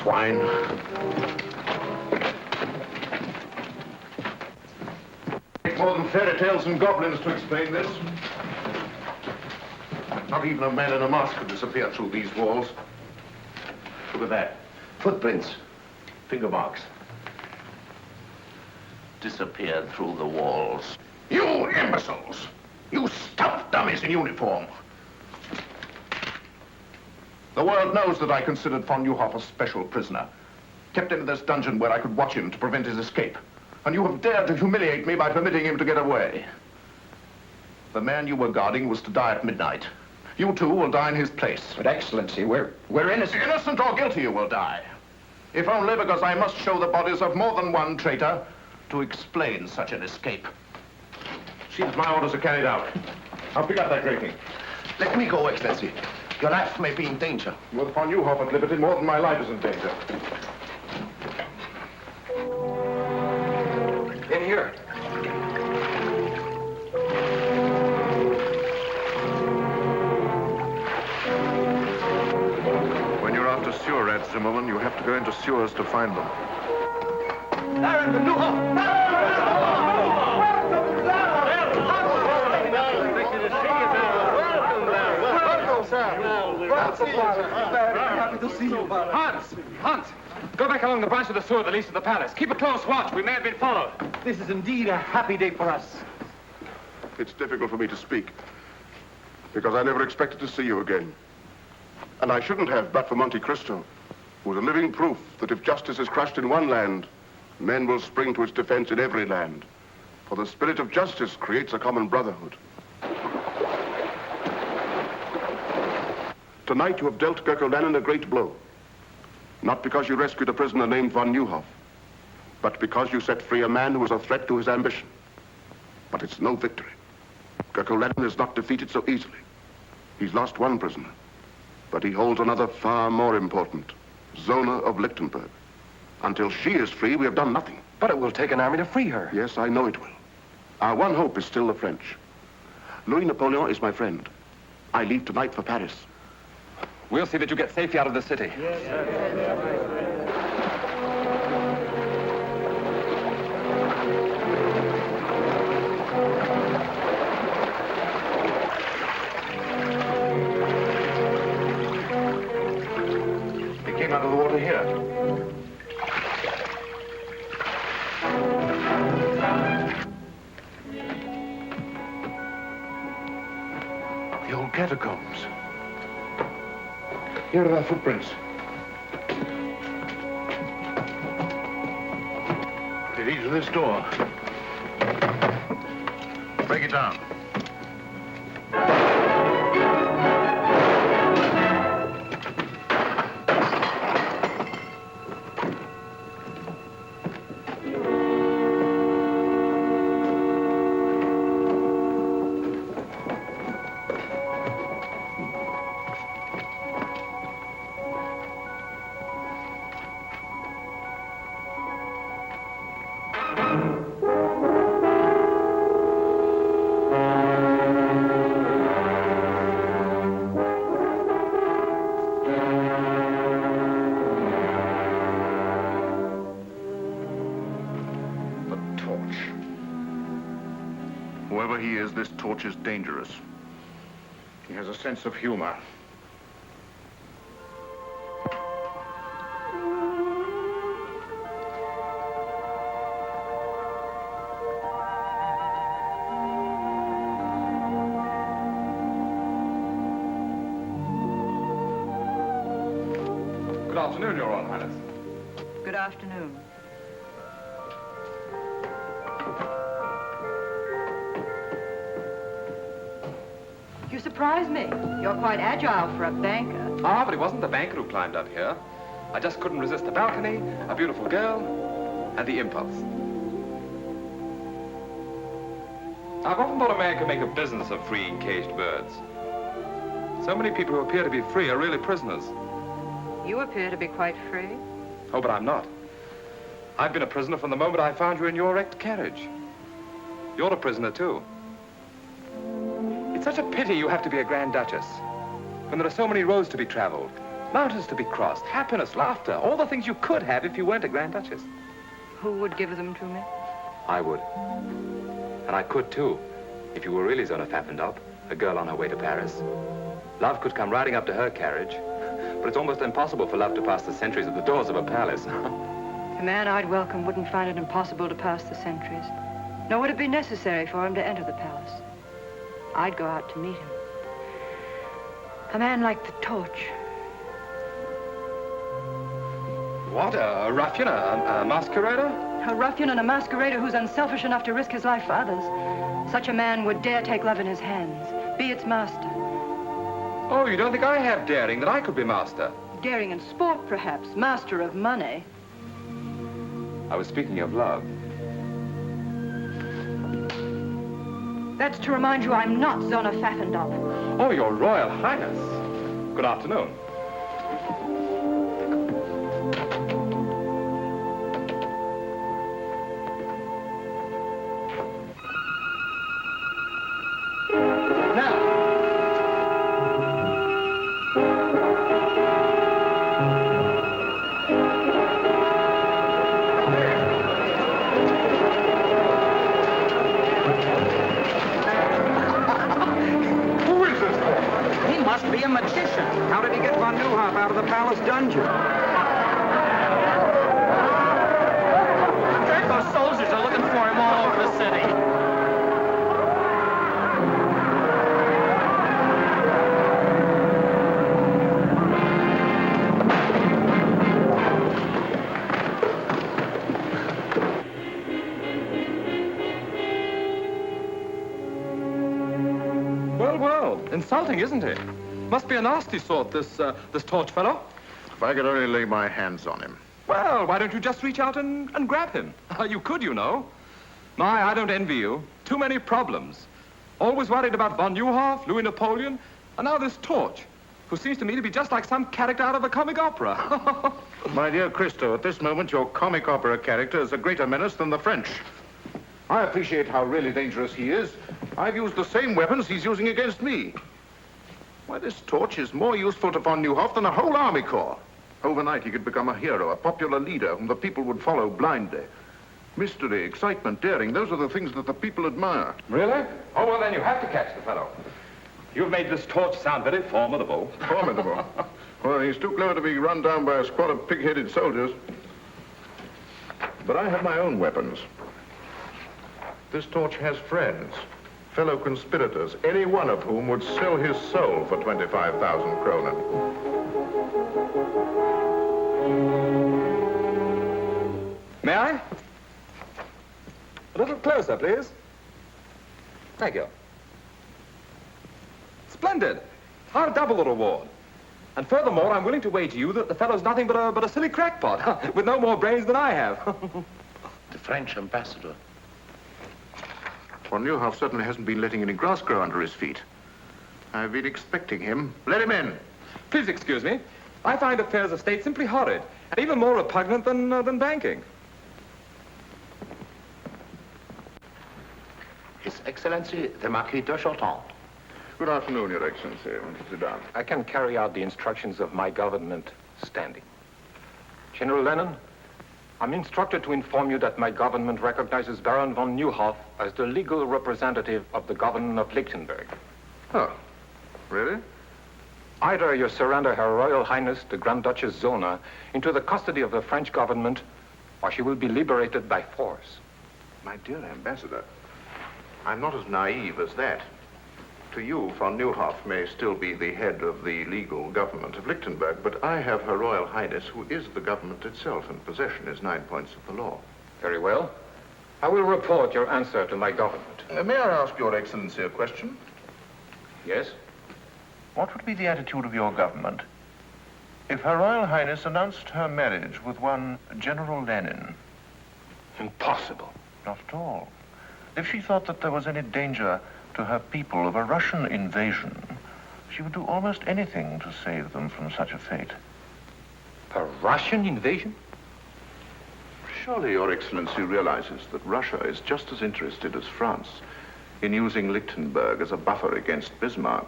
Speaker 3: swine. It's more than fairy tales and goblins to explain this. Not even a man in a mask could disappear through these walls. Look at that. Footprints. Finger marks.
Speaker 10: Disappeared through the walls.
Speaker 3: You imbeciles! You stuffed dummies in uniform! The world knows that I considered von Neuhoff a special prisoner. Kept him in this dungeon where I could watch him to prevent his escape. And you have dared to humiliate me by permitting him to get away. The man you were guarding was to die at midnight. You too will die in his place.
Speaker 14: But Excellency, we're innocent.
Speaker 3: Innocent or guilty, you will die. If only because I must show the bodies of more than one traitor to explain such an escape. Seems my orders are carried out. I'll pick up that grating.
Speaker 10: Let me go, Excellency. Your life may be in danger.
Speaker 3: With von Neuhoff at liberty, more than my life is in danger.
Speaker 11: In here.
Speaker 3: When you're after sewer rats, Zimmerman, you have to go into sewers to find them.
Speaker 10: Baron von Neuhoff!
Speaker 11: Happy to see you, Baron. Hans! Go back along the branch of the sewer that leads to the palace. Keep a close watch. We may have been followed.
Speaker 10: This is indeed a happy day for us.
Speaker 7: It's difficult for me to speak, because I never expected to see you again. And I shouldn't have, but for Monte Cristo, who is a living proof that if justice is crushed in one land, men will spring to its defense in every land. For the spirit of justice creates a common brotherhood. Tonight you have dealt Gerko Lannon a great blow. Not because you rescued a prisoner named von Neuhoff, but because you set free a man who was a threat to his ambition. But it's no victory. Gerko Lannon is not defeated so easily. He's lost one prisoner, but he holds another far more important, Zona of Lichtenberg. Until she is free, we have done nothing.
Speaker 11: But it will take an army to free her.
Speaker 7: Yes, I know it will. Our one hope is still the French. Louis Napoleon is my friend. I leave tonight for Paris.
Speaker 1: We'll see that you get safely out of the city.
Speaker 3: He came out of the water here. The old catacombs. Here are their footprints. They lead to this door. Break it down. Whoever he is, this torch is dangerous. He has a sense of humor.
Speaker 1: Good afternoon, Your Royal Highness.
Speaker 5: Good afternoon. You surprise me. You're quite agile for a banker.
Speaker 1: Ah, but it wasn't the banker who climbed up here. I just couldn't resist the balcony, a beautiful girl, and the impulse. I've often thought a man could make a business of freeing caged birds. So many people who appear to be free are really prisoners.
Speaker 5: You appear to be quite free.
Speaker 1: Oh, but I'm not. I've been a prisoner from the moment I found you in your wrecked carriage. You're a prisoner, too. It's such a pity you have to be a Grand Duchess, when there are so many roads to be traveled, Mountains to be crossed, happiness, laughter, all the things you could have if you weren't a Grand Duchess.
Speaker 5: Who would give them to me?
Speaker 1: I would. And I could, too, if you were really Zona Pfaffendorf, a girl on her way to Paris. Love could come riding up to her carriage, but it's almost impossible for love to pass the sentries at the doors of a palace.
Speaker 5: The man I'd welcome wouldn't find it impossible to pass the sentries, nor would it be necessary for him to enter the palace. I'd go out to meet him. A man like the torch.
Speaker 1: What, a ruffian, a masquerader?
Speaker 5: A ruffian and a masquerader who's unselfish enough to risk his life for others. Such a man would dare take love in his hands, be its master.
Speaker 1: Oh, you don't think I have daring, that I could be master?
Speaker 5: Daring in sport, perhaps. Master of money.
Speaker 1: I was speaking of love.
Speaker 5: That's to remind you I'm not Zona Pfaffendorf.
Speaker 1: Oh, Your Royal Highness. Good afternoon.
Speaker 15: Be a magician. How did he get von Neuhoff out of the palace dungeon? Those soldiers are looking for him all over the city.
Speaker 1: Well, insulting, isn't it? Must be a nasty sort, this torch fellow.
Speaker 3: If I could only lay my hands on him.
Speaker 1: Well, why don't you just reach out and grab him? You could, you know. My, I don't envy you. Too many problems. Always worried about von Neuhoff, Louis Napoleon, and now this torch, who seems to me to be just like some character out of a comic opera.
Speaker 3: My dear Cristo, at this moment, your comic opera character is a greater menace than the French. I appreciate how really dangerous he is. I've used the same weapons he's using against me. Why, this torch is more useful to von Neuhoff than a whole army corps. Overnight, he could become a hero, a popular leader whom the people would follow blindly. Mystery, excitement, daring, those are the things that the people admire.
Speaker 1: Really? Oh, well, then you have to catch the fellow. You've made this torch sound very formidable.
Speaker 3: Formidable? Well, he's too clever to be run down by a squad of pig-headed soldiers. But I have my own weapons. This torch has friends. Fellow conspirators, any one of whom would sell his soul for 25,000 kronen.
Speaker 1: May I? A little closer, please. Thank you. Splendid. I'll double the reward. And furthermore, I'm willing to wager you that the fellow's nothing but a silly crackpot, with no more brains than I have.
Speaker 10: The French ambassador.
Speaker 3: Von Neuhoff certainly hasn't been letting any grass grow under his feet. I've been expecting him. Let him in.
Speaker 1: Please excuse me. I find affairs of state simply horrid, and even more repugnant than banking.
Speaker 10: His Excellency, the Marquis de Chaulton.
Speaker 3: Good afternoon, Your Excellency. Sit down.
Speaker 11: I can carry out the instructions of my government standing. General Lennon, I'm instructed to inform you that my government recognizes Baron von Neuhoff as the legal representative of the government of Lichtenberg.
Speaker 3: Oh, really?
Speaker 11: Either you surrender Her Royal Highness, the Grand Duchess Zona, into the custody of the French government, or she will be liberated by force.
Speaker 3: My dear Ambassador, I'm not as naive as that. To you, von Neuhoff may still be the head of the legal government of Lichtenberg, but I have Her Royal Highness, who is the government itself, and possession is 9 points of the law.
Speaker 11: Very well. I will report your answer to my government.
Speaker 3: May I ask Your Excellency a question?
Speaker 11: Yes?
Speaker 3: What would be the attitude of your government if Her Royal Highness announced her marriage with one General Lenin?
Speaker 11: Impossible.
Speaker 3: Not at all. If she thought that there was any danger to her people of a Russian invasion, she would do almost anything to save them from such a fate.
Speaker 11: A Russian invasion?
Speaker 3: Surely Your Excellency realizes that Russia is just as interested as France in using Lichtenberg as a buffer against Bismarck.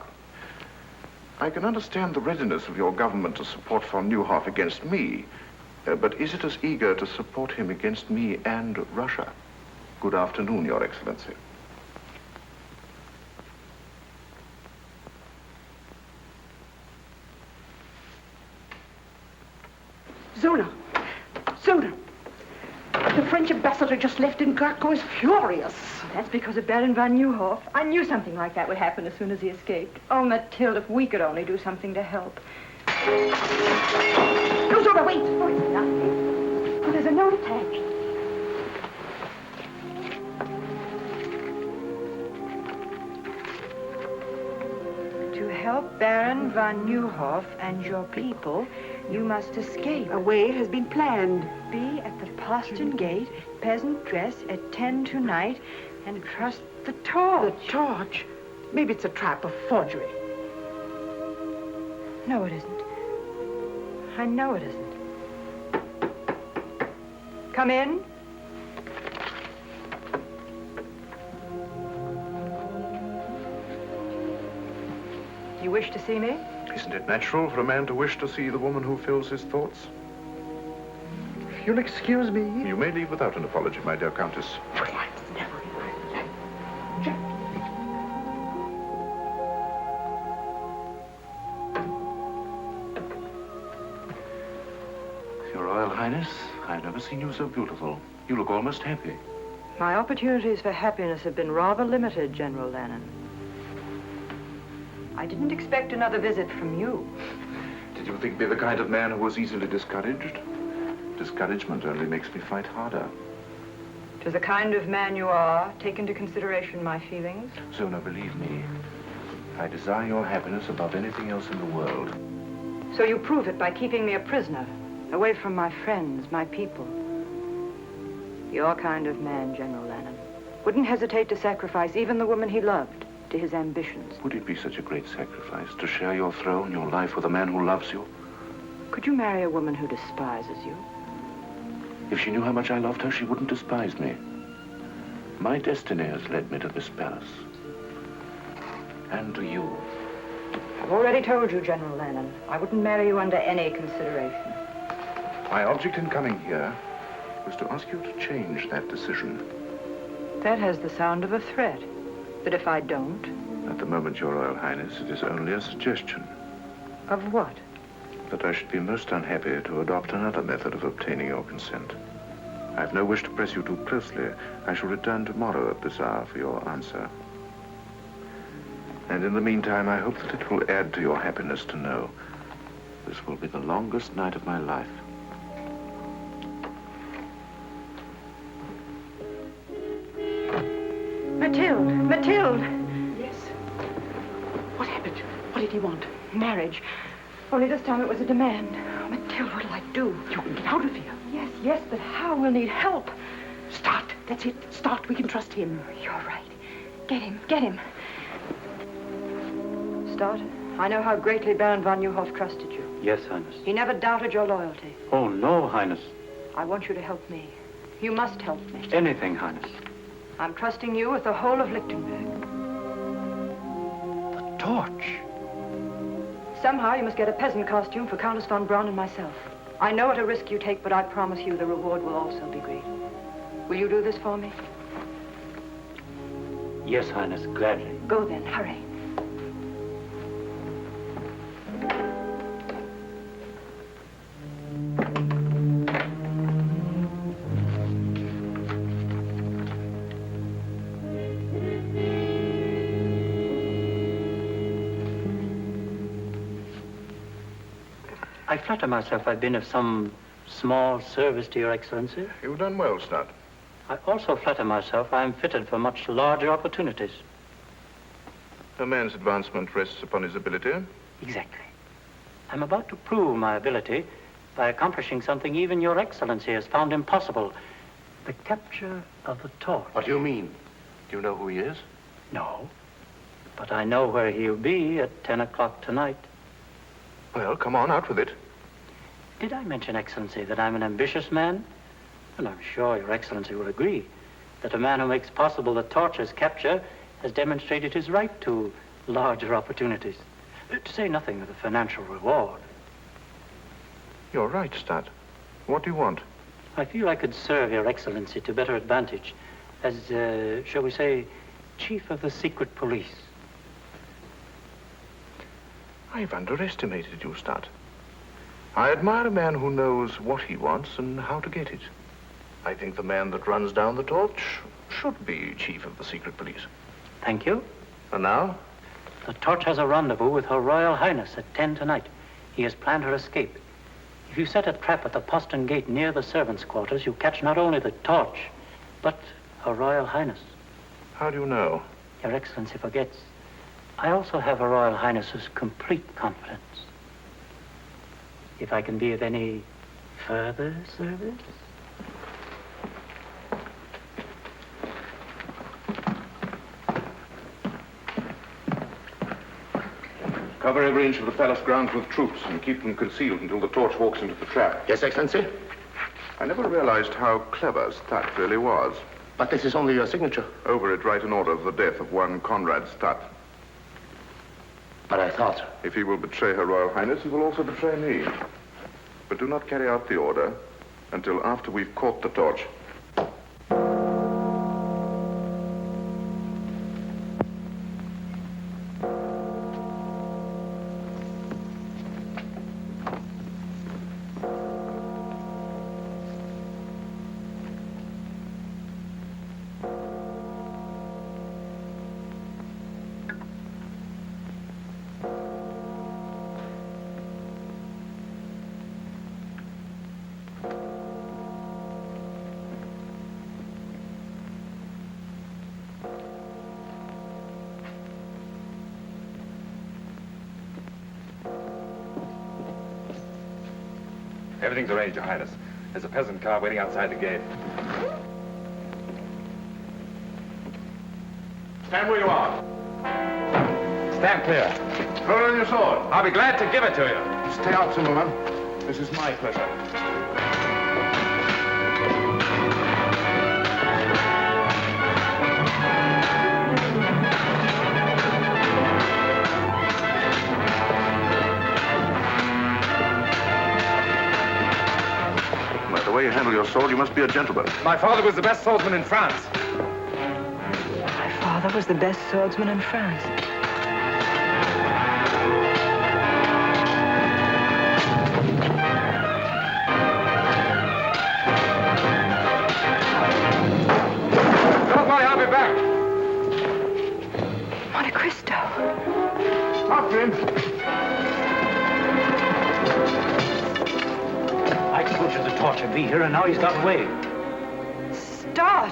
Speaker 3: I can understand the readiness of your government to support von Neuhoff against me, but is it as eager to support him against me and Russia? Good afternoon, Your Excellency.
Speaker 6: Zona! Zona! The French ambassador just left and Garko is furious.
Speaker 5: That's because of Baron von Neuhoff. I knew something like that would happen as soon as he escaped. Oh, Mathilde, if we could only do something to help.
Speaker 6: No, Zona, wait! Oh, it's nothing. Oh, there's a note attached.
Speaker 5: To help Baron von Neuhoff and your people, you must escape.
Speaker 6: A way has been planned.
Speaker 5: Be at the postern gate, peasant dress, at 10 tonight, and trust the torch.
Speaker 6: The torch? Maybe it's a trap, a forgery.
Speaker 5: No, it isn't. I know it isn't. Come in. You wish to see me?
Speaker 3: Isn't it natural for a man to wish to see the woman who fills his thoughts?
Speaker 6: You'll excuse me?
Speaker 3: You may leave without an apology, my dear Countess.
Speaker 8: Your Royal Highness, I've never seen you so beautiful. You look almost happy.
Speaker 5: My opportunities for happiness have been rather limited, General Lennon. I didn't expect another visit from you.
Speaker 3: Did you think me the kind of man who was easily discouraged? Discouragement only makes me fight harder.
Speaker 5: To the kind of man you are, take into consideration my feelings.
Speaker 3: Zona, believe me, I desire your happiness above anything else in the world.
Speaker 5: So you prove it by keeping me a prisoner, away from my friends, my people. Your kind of man, General Lennon, wouldn't hesitate to sacrifice even the woman he loved to his ambitions.
Speaker 3: Would it be such a great sacrifice to share your throne, your life with a man who loves you?
Speaker 5: Could you marry a woman who despises you?
Speaker 3: If she knew how much I loved her, she wouldn't despise me. My destiny has led me to this palace. And to you.
Speaker 5: I've already told you, General Lennon, I wouldn't marry you under any consideration.
Speaker 3: My object in coming here was to ask you to change that decision.
Speaker 5: That has the sound of a threat. But if I don't?
Speaker 3: At the moment, Your Royal Highness, it is only a suggestion.
Speaker 5: Of what?
Speaker 3: That I should be most unhappy to adopt another method of obtaining your consent. I have no wish to press you too closely. I shall return tomorrow at this hour for your answer. And in the meantime, I hope that it will add to your happiness to know this will be the longest night of my life.
Speaker 5: Mathilde! Mathilde!
Speaker 6: Yes? What happened? What did he want?
Speaker 5: Marriage. Only this time it was a demand. Oh, Mathilde, what'll I do?
Speaker 6: You can get out of here.
Speaker 5: Yes, but how? We'll need help.
Speaker 6: Start. That's it. Start. We can trust him.
Speaker 5: You're right. Get him. Start. I know how greatly Baron von Neuhoff trusted you.
Speaker 4: Yes, Highness.
Speaker 5: He never doubted your loyalty.
Speaker 4: Oh, no, Highness.
Speaker 5: I want you to help me. You must help me.
Speaker 4: Anything, Highness.
Speaker 5: I'm trusting you with the whole of Lichtenberg.
Speaker 4: The torch.
Speaker 5: Somehow you must get a peasant costume for Countess von Braun and myself. I know what a risk you take, but I promise you the reward will also be great. Will you do this for me?
Speaker 4: Yes, Highness, gladly.
Speaker 5: Go then, hurry.
Speaker 4: I flatter myself I've been of some small service to Your Excellency.
Speaker 3: You've done well, Stud.
Speaker 4: I also flatter myself I am fitted for much larger opportunities.
Speaker 3: A man's advancement rests upon his ability.
Speaker 4: Exactly. I'm about to prove my ability by accomplishing something even Your Excellency has found impossible. The capture of the torch.
Speaker 3: What do you mean? Do you know who he is?
Speaker 4: No. But I know where he'll be at 10 o'clock tonight.
Speaker 3: Well, come on, out with it.
Speaker 4: Did I mention, Excellency, that I'm an ambitious man? And I'm sure Your Excellency will agree that a man who makes possible the torch's capture has demonstrated his right to larger opportunities. To say nothing of the financial reward.
Speaker 3: You're right, Stud. What do you want?
Speaker 4: I feel I could serve Your Excellency to better advantage as, shall we say, Chief of the Secret Police.
Speaker 3: I've underestimated you, Stud. I admire a man who knows what he wants and how to get it. I think the man that runs down the torch should be Chief of the Secret Police.
Speaker 4: Thank you.
Speaker 3: And now?
Speaker 4: The torch has a rendezvous with Her Royal Highness at 10 tonight. He has planned her escape. If you set a trap at the postern gate near the servants' quarters, you catch not only the torch, but Her Royal Highness.
Speaker 3: How do you know?
Speaker 4: Your Excellency forgets. I also have Her Royal Highness's complete confidence. If I can be of any further service?
Speaker 7: Cover every inch of the palace grounds with troops and keep them concealed until the torch walks into the trap.
Speaker 10: Yes, Excellency?
Speaker 7: I never realized how clever Stat really was.
Speaker 10: But this is only your signature.
Speaker 7: Over it, write an order of the death of one Conrad Stat.
Speaker 10: But I thought...
Speaker 7: If he will betray Her Royal Highness, he will also betray me. But do not carry out the order until after we've caught the torch.
Speaker 1: Everything's arranged, Your Highness. There's a peasant car waiting outside the gate.
Speaker 7: Stand where you are.
Speaker 1: Stand clear.
Speaker 7: Throw down your sword.
Speaker 1: I'll be glad to give it to you.
Speaker 7: Stay out, Zimmerman. This is my pleasure. The way you handle your sword, you must be a gentleman.
Speaker 1: My father was the best swordsman in France.
Speaker 5: My father was the best swordsman in France.
Speaker 1: Don't worry, I'll be back.
Speaker 5: Monte Cristo.
Speaker 7: After him.
Speaker 4: I told you the torch would be here, and now he's got away.
Speaker 5: Start!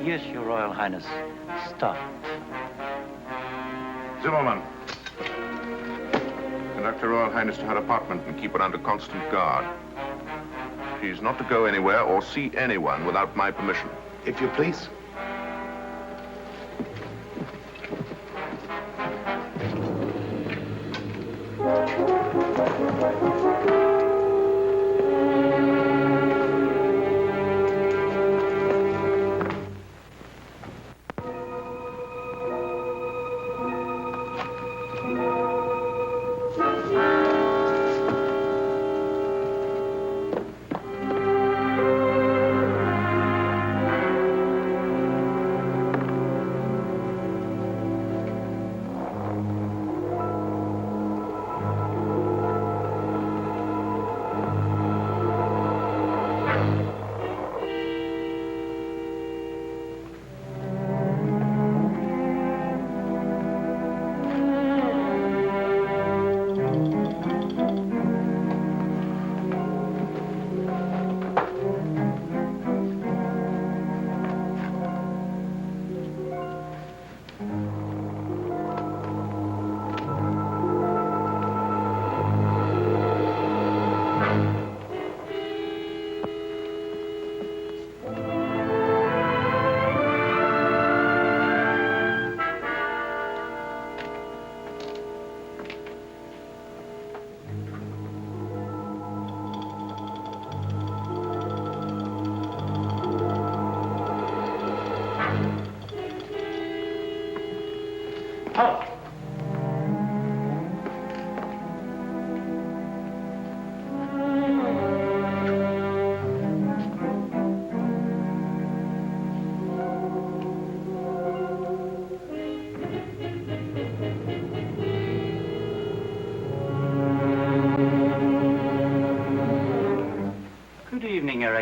Speaker 4: Yes, Your Royal Highness. Stop.
Speaker 7: Zimmerman. Conduct Her Royal Highness to her apartment and keep her under constant guard. She's not to go anywhere or see anyone without my permission.
Speaker 10: If you please.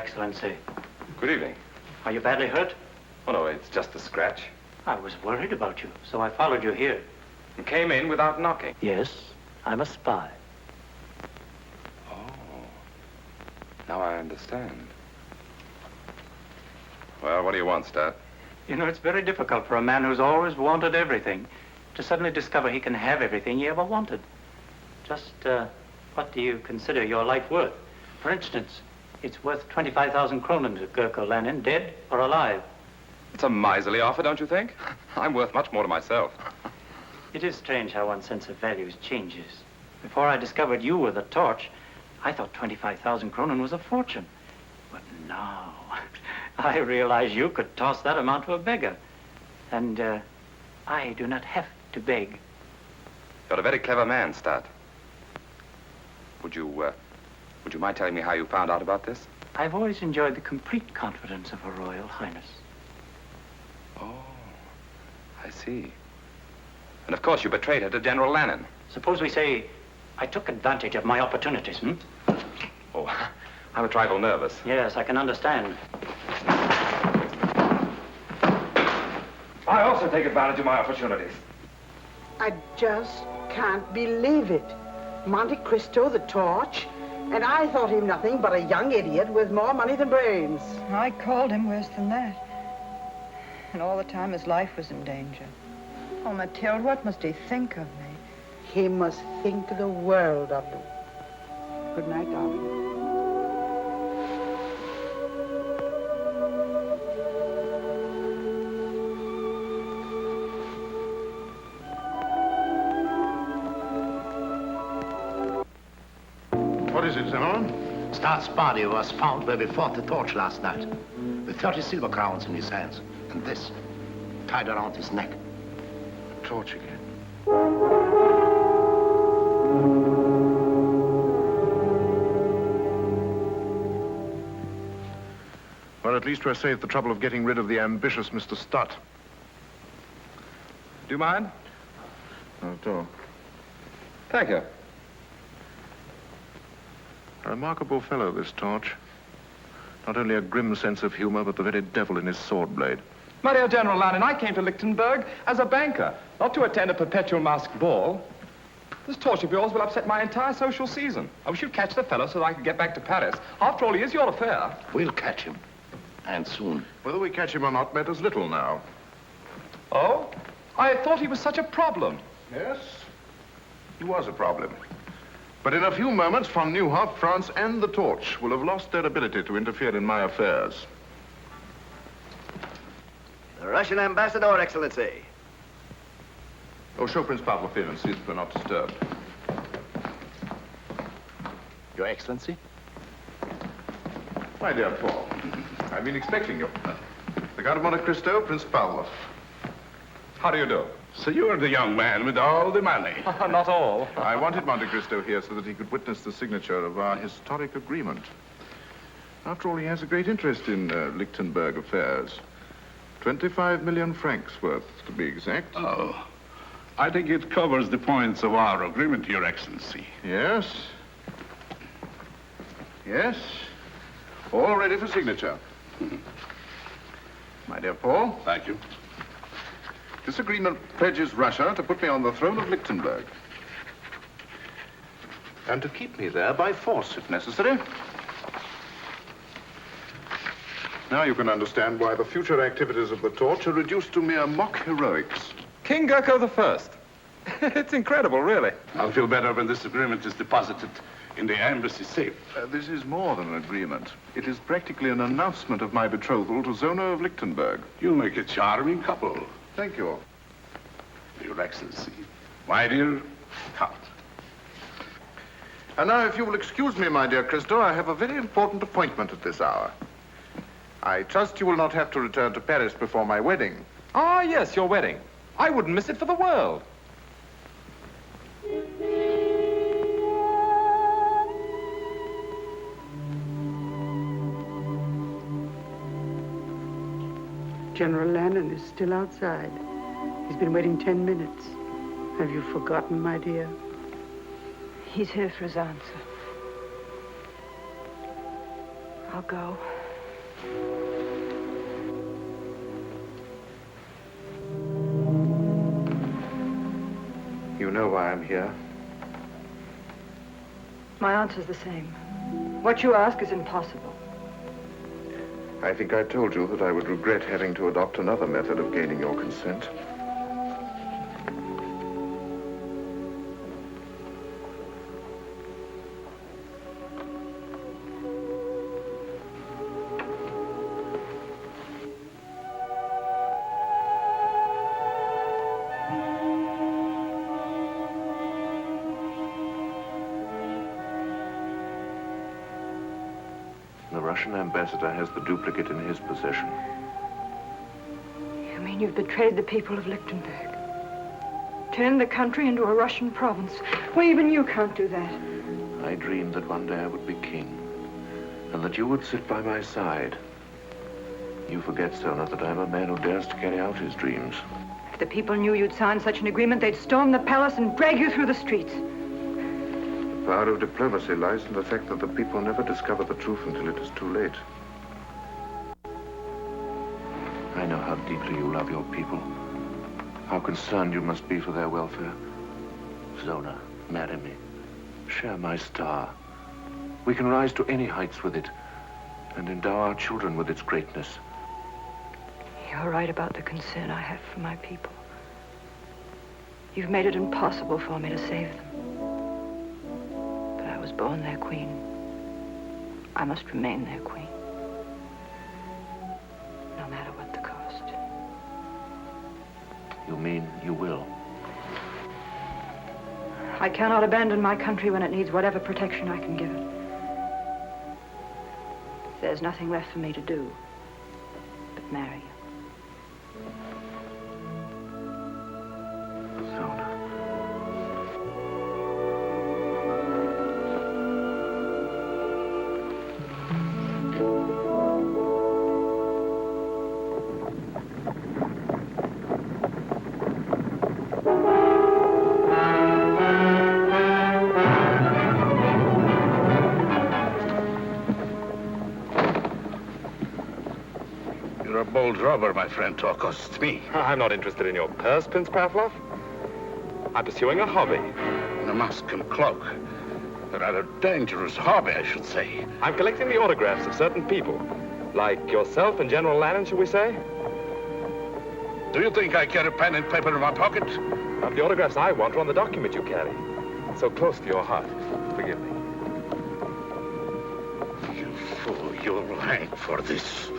Speaker 4: Excellency.
Speaker 1: Good evening.
Speaker 4: Are you badly hurt?
Speaker 1: Oh, no, it's just a scratch.
Speaker 4: I was worried about you, so I followed you here.
Speaker 1: You came in without knocking.
Speaker 4: Yes, I'm a spy.
Speaker 1: Oh. Now I understand. Well, what do you want, Stat?
Speaker 4: You know, it's very difficult for a man who's always wanted everything to suddenly discover he can have everything he ever wanted. Just, what do you consider your life worth? For instance, it's worth 25,000 kronen to Gurko Lenin, dead or alive.
Speaker 1: It's a miserly offer, don't you think? I'm worth much more to myself.
Speaker 4: It is strange how one's sense of values changes. Before I discovered you were the torch, I thought 25,000 kronen was a fortune. But now, I realize you could toss that amount to a beggar. And I do not have to beg.
Speaker 1: You're a very clever man, Stat. Would you mind telling me how you found out about this?
Speaker 4: I've always enjoyed the complete confidence of Her Royal Highness.
Speaker 1: Oh, I see. And of course you betrayed her to General Lenin.
Speaker 4: Suppose we say I took advantage of my opportunities, hmm?
Speaker 1: Oh, I'm a trifle nervous.
Speaker 4: Yes, I can understand.
Speaker 1: I also take advantage of my opportunities.
Speaker 6: I just can't believe it. Monte Cristo, the torch, and I thought him nothing but a young idiot with more money than brains.
Speaker 5: I called him worse than that. And all the time his life was in danger. Oh, Mathilde, what must he think of me?
Speaker 6: He must think the world of you. Good night, darling.
Speaker 3: What is it, Zimmerman?
Speaker 10: Start's body was found where we fought the torch last night, with 30 silver crowns in his hands, and this tied around his neck.
Speaker 3: Torch again. Well, at least we're saved the trouble of getting rid of the ambitious Mr. Stutt.
Speaker 1: Do you mind?
Speaker 3: Not at all.
Speaker 1: Thank you.
Speaker 3: A remarkable fellow, this Torch. Not only a grim sense of humor, but the very devil in his sword blade.
Speaker 1: My dear General Lenin, I came to Lichtenberg as a banker, not to attend a perpetual masked ball. This torch of yours will upset my entire social season. I wish you'd catch the fellow so that I could get back to Paris. After all, he is your affair.
Speaker 10: We'll catch him, and soon.
Speaker 3: Whether we catch him or not matters little now.
Speaker 1: Oh? I thought he was such a problem.
Speaker 3: Yes, he was a problem. But in a few moments, von Neuhoff, France, and the Torch will have lost their ability to interfere in my affairs.
Speaker 16: The Russian ambassador, Excellency.
Speaker 3: Oh, show Prince Pavlov in and see that we're not disturbed.
Speaker 10: Your Excellency?
Speaker 3: My dear Paul, I've been expecting you. The Count of Monte Cristo, Prince Pavlov.
Speaker 1: How do you do?
Speaker 8: So you're the young man with all the money.
Speaker 1: Not all.
Speaker 3: I wanted Monte Cristo here so that he could witness the signature of our historic agreement. After all, he has a great interest in Lichtenberg affairs. 25 million francs worth, to be exact.
Speaker 8: Oh, I think it covers the points of our agreement, Your Excellency.
Speaker 3: Yes. Yes. All ready for signature. My dear Paul.
Speaker 8: Thank you.
Speaker 3: This agreement pledges Russia to put me on the throne of Lichtenberg. And to keep me there by force, if necessary. Now you can understand why the future activities of the Torch are reduced to mere mock heroics.
Speaker 1: King Gurko I. It's incredible, really.
Speaker 8: I'll feel better when this agreement is deposited in the embassy safe.
Speaker 3: This is more than an agreement. It is practically an announcement of my betrothal to Zona of Lichtenberg.
Speaker 8: You'll make a charming couple.
Speaker 3: Thank you.
Speaker 8: Your Excellency, my dear Count.
Speaker 3: And now, if you will excuse me, my dear Cristo, I have a very important appointment at this hour. I trust you will not have to return to Paris before my wedding.
Speaker 1: Ah, yes, your wedding. I wouldn't miss it for the world.
Speaker 6: General Lenin is still outside. He's been waiting 10 minutes. Have you forgotten, my dear?
Speaker 5: He's here for his answer. I'll go.
Speaker 3: You know why I'm here?
Speaker 5: My answer's the same. What you ask is impossible.
Speaker 3: I think I told you that I would regret having to adopt another method of gaining your consent. The Russian ambassador has the duplicate in his possession.
Speaker 5: You mean you've betrayed the people of Lichtenberg? Turned the country into a Russian province? Well, even you can't do that.
Speaker 3: I dreamed that one day I would be king, and that you would sit by my side. You forget, Sona, that I'm a man who dares to carry out his dreams.
Speaker 5: If the people knew you'd signed such an agreement, they'd storm the palace and drag you through the streets.
Speaker 3: The power of diplomacy lies in the fact that the people never discover the truth until it is too late. I know how deeply you love your people, how concerned you must be for their welfare. Zona, marry me. Share my star. We can rise to any heights with it, and endow our children with its greatness.
Speaker 5: You're right about the concern I have for my people. You've made it impossible for me to save them. But I was born their queen. I must remain their queen. No matter what the cost.
Speaker 3: You mean you will?
Speaker 5: I cannot abandon my country when it needs whatever protection I can give it. There's nothing left for me to do but marry you.
Speaker 8: Bold robber, my friend, to accost me.
Speaker 1: I'm not interested in your purse, Prince Pavlov. I'm pursuing a hobby.
Speaker 8: A mask and cloak. A rather dangerous hobby, I should say.
Speaker 1: I'm collecting the autographs of certain people. Like yourself and General Lannon, shall we say?
Speaker 8: Do you think I carry pen and paper in my pocket?
Speaker 1: The autographs I want are on the document you carry. So close to your heart. Forgive me.
Speaker 8: You fool, you'll hang for this.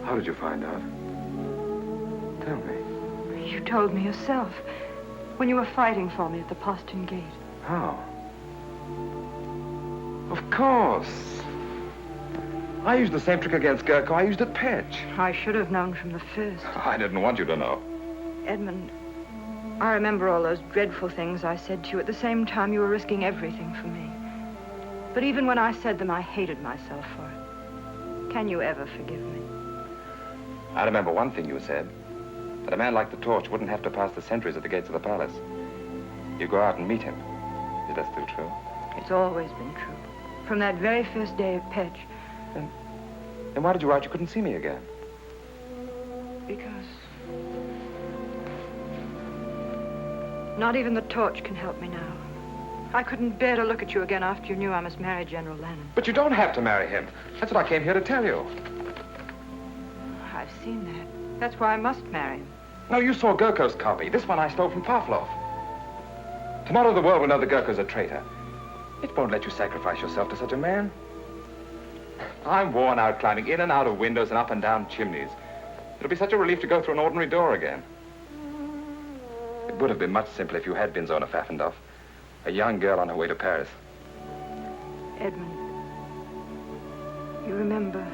Speaker 1: How did you find out? Tell me.
Speaker 5: You told me yourself when you were fighting for me at the postern gate.
Speaker 1: How? Of course. I used the same trick against Gurko I used at Petch.
Speaker 5: I should have known from the first.
Speaker 1: I didn't want you to know.
Speaker 5: Edmund, I remember all those dreadful things I said to you. At the same time, you were risking everything for me. But even when I said them, I hated myself for it. Can you ever forgive me?
Speaker 1: I remember one thing you said, that a man like the Torch wouldn't have to pass the sentries at the gates of the palace. You go out and meet him. Is that still true?
Speaker 5: It's always been true. From that very first day at Petch.
Speaker 1: Then why did you write you couldn't see me again?
Speaker 5: Because not even the Torch can help me now. I couldn't bear to look at you again after you knew I must marry General Lannon.
Speaker 1: But you don't have to marry him. That's what I came here to tell you.
Speaker 5: I've seen that. That's why I must marry him.
Speaker 1: No, you saw Gurko's copy. This one I stole from Pavlov. Tomorrow the world will know that Gurko's a traitor. It won't let you sacrifice yourself to such a man. I'm worn out climbing in and out of windows and up and down chimneys. It'll be such a relief to go through an ordinary door again. It would have been much simpler if you had been Zona Pfaffendorf, a young girl on her way to Paris.
Speaker 5: Edmund, you remember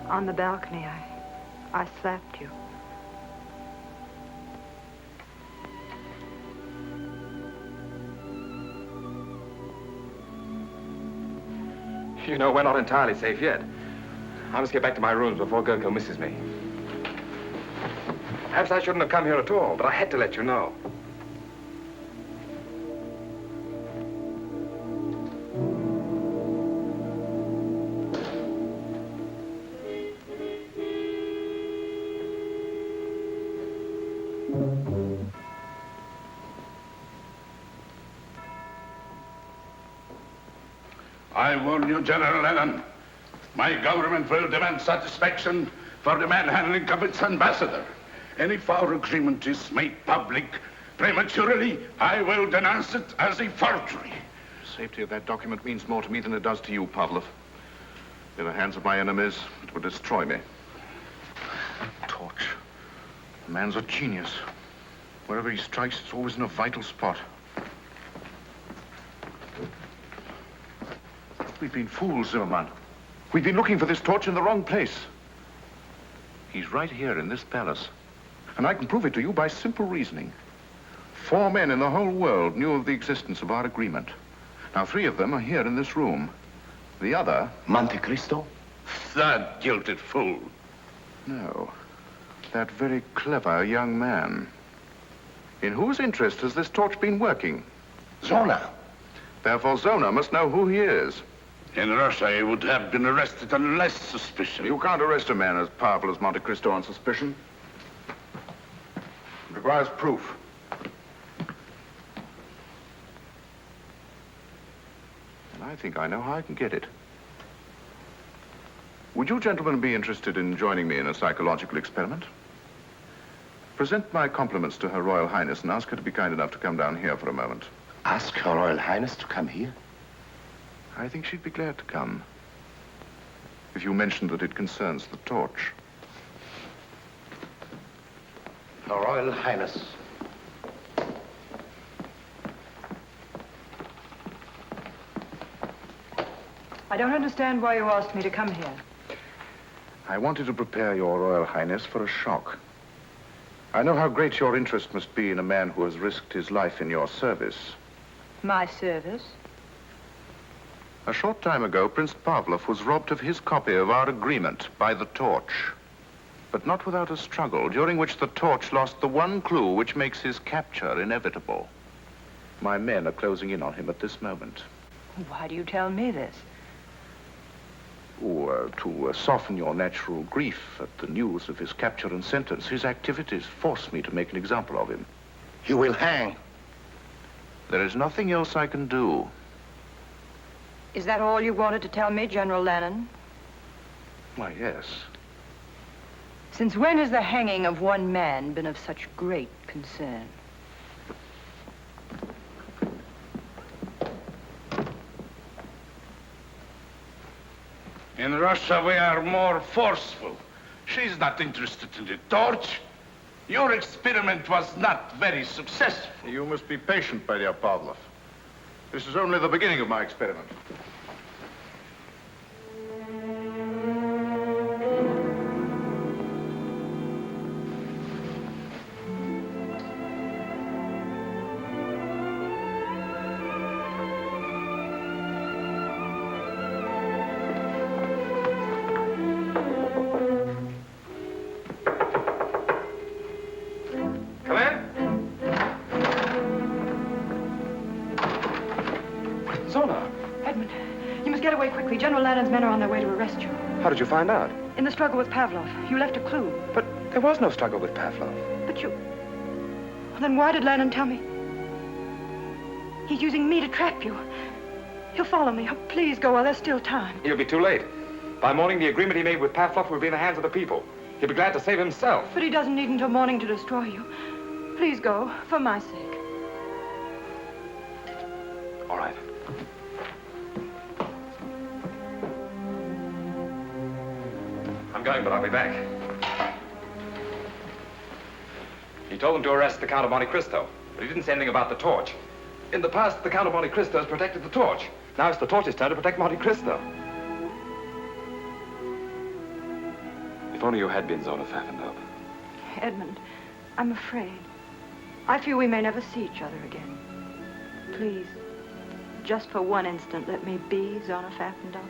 Speaker 5: on the balcony I slapped you.
Speaker 1: You know, we're not entirely safe yet. I must get back to my rooms before Gurko misses me. Perhaps I shouldn't have come here at all, but I had to let you know.
Speaker 3: I warn you, General Lennon, my government will demand satisfaction for the manhandling of its ambassador. And if our agreement is made public prematurely, I will denounce it as a forgery.
Speaker 7: Safety of that document means more to me than it does to you, Pavlov. In the hands of my enemies, it would destroy me.
Speaker 3: Torch. The man's a genius. Wherever he strikes, it's always in a vital spot. We've been fools, Zimmerman. We've been looking for this torch in the wrong place. He's right here in this palace. And I can prove it to you by simple reasoning. 4 men in the whole world knew of the existence of our agreement. Now, 3 of them are here in this room. The other...
Speaker 10: Monte Cristo?
Speaker 3: That jilted fool. No. That very clever young man. In whose interest has this torch been working?
Speaker 10: Zona.
Speaker 3: Therefore, Zona must know who he is.
Speaker 8: In Russia, he would have been arrested on less suspicion.
Speaker 3: You can't arrest a man as powerful as Monte Cristo on suspicion. It requires proof. And I think I know how I can get it. Would you gentlemen be interested in joining me in a psychological experiment? Present my compliments to Her Royal Highness and ask her to be kind enough to come down here for a moment.
Speaker 10: Ask Her Royal Highness to come here?
Speaker 3: I think she'd be glad to come. If you mentioned that it concerns the torch.
Speaker 10: Her Royal Highness.
Speaker 5: I don't understand why you asked me to come here.
Speaker 3: I wanted to prepare your Royal Highness for a shock. I know how great your interest must be in a man who has risked his life in your service.
Speaker 5: My service?
Speaker 3: A short time ago, Prince Pavlov was robbed of his copy of our agreement by the torch. But not without a struggle, during which the torch lost the one clue which makes his capture inevitable. My men are closing in on him at this moment.
Speaker 5: Why do you tell me this?
Speaker 3: To soften your natural grief at the news of his capture and sentence, his activities force me to make an example of him.
Speaker 10: You will hang.
Speaker 3: There is nothing else I can do.
Speaker 5: Is that all you wanted to tell me, General Lennon?
Speaker 3: Why, yes.
Speaker 5: Since when has the hanging of one man been of such great concern?
Speaker 8: In Russia, we are more forceful. She's not interested in the torch. Your experiment was not very successful.
Speaker 3: You must be patient, my dear Pavlov. This is only the beginning of my experiment.
Speaker 5: General Lannon's men are on their way to arrest you.
Speaker 1: How did you find out?
Speaker 5: In the struggle with Pavlov. You left a clue.
Speaker 1: But there was no struggle with Pavlov.
Speaker 5: But you... Well, then why did Lannon tell me? He's using me to trap you. He'll follow me. Oh, please go while there's still time.
Speaker 1: You'll be too late. By morning, the agreement he made with Pavlov will be in the hands of the people. He'd be glad to save himself.
Speaker 5: But he doesn't need until morning to destroy you. Please go, for my sake.
Speaker 1: All right. I'm going, but I'll be back. He told them to arrest the Count of Monte Cristo, but he didn't say anything about the torch. In the past, the Count of Monte Cristo has protected the torch. Now it's the torch's turn to protect Monte Cristo. If only you had been Zona Pfaffendaub.
Speaker 5: Edmund, I'm afraid. I fear we may never see each other again. Please, just for one instant, let me be Zona Pfaffendaub.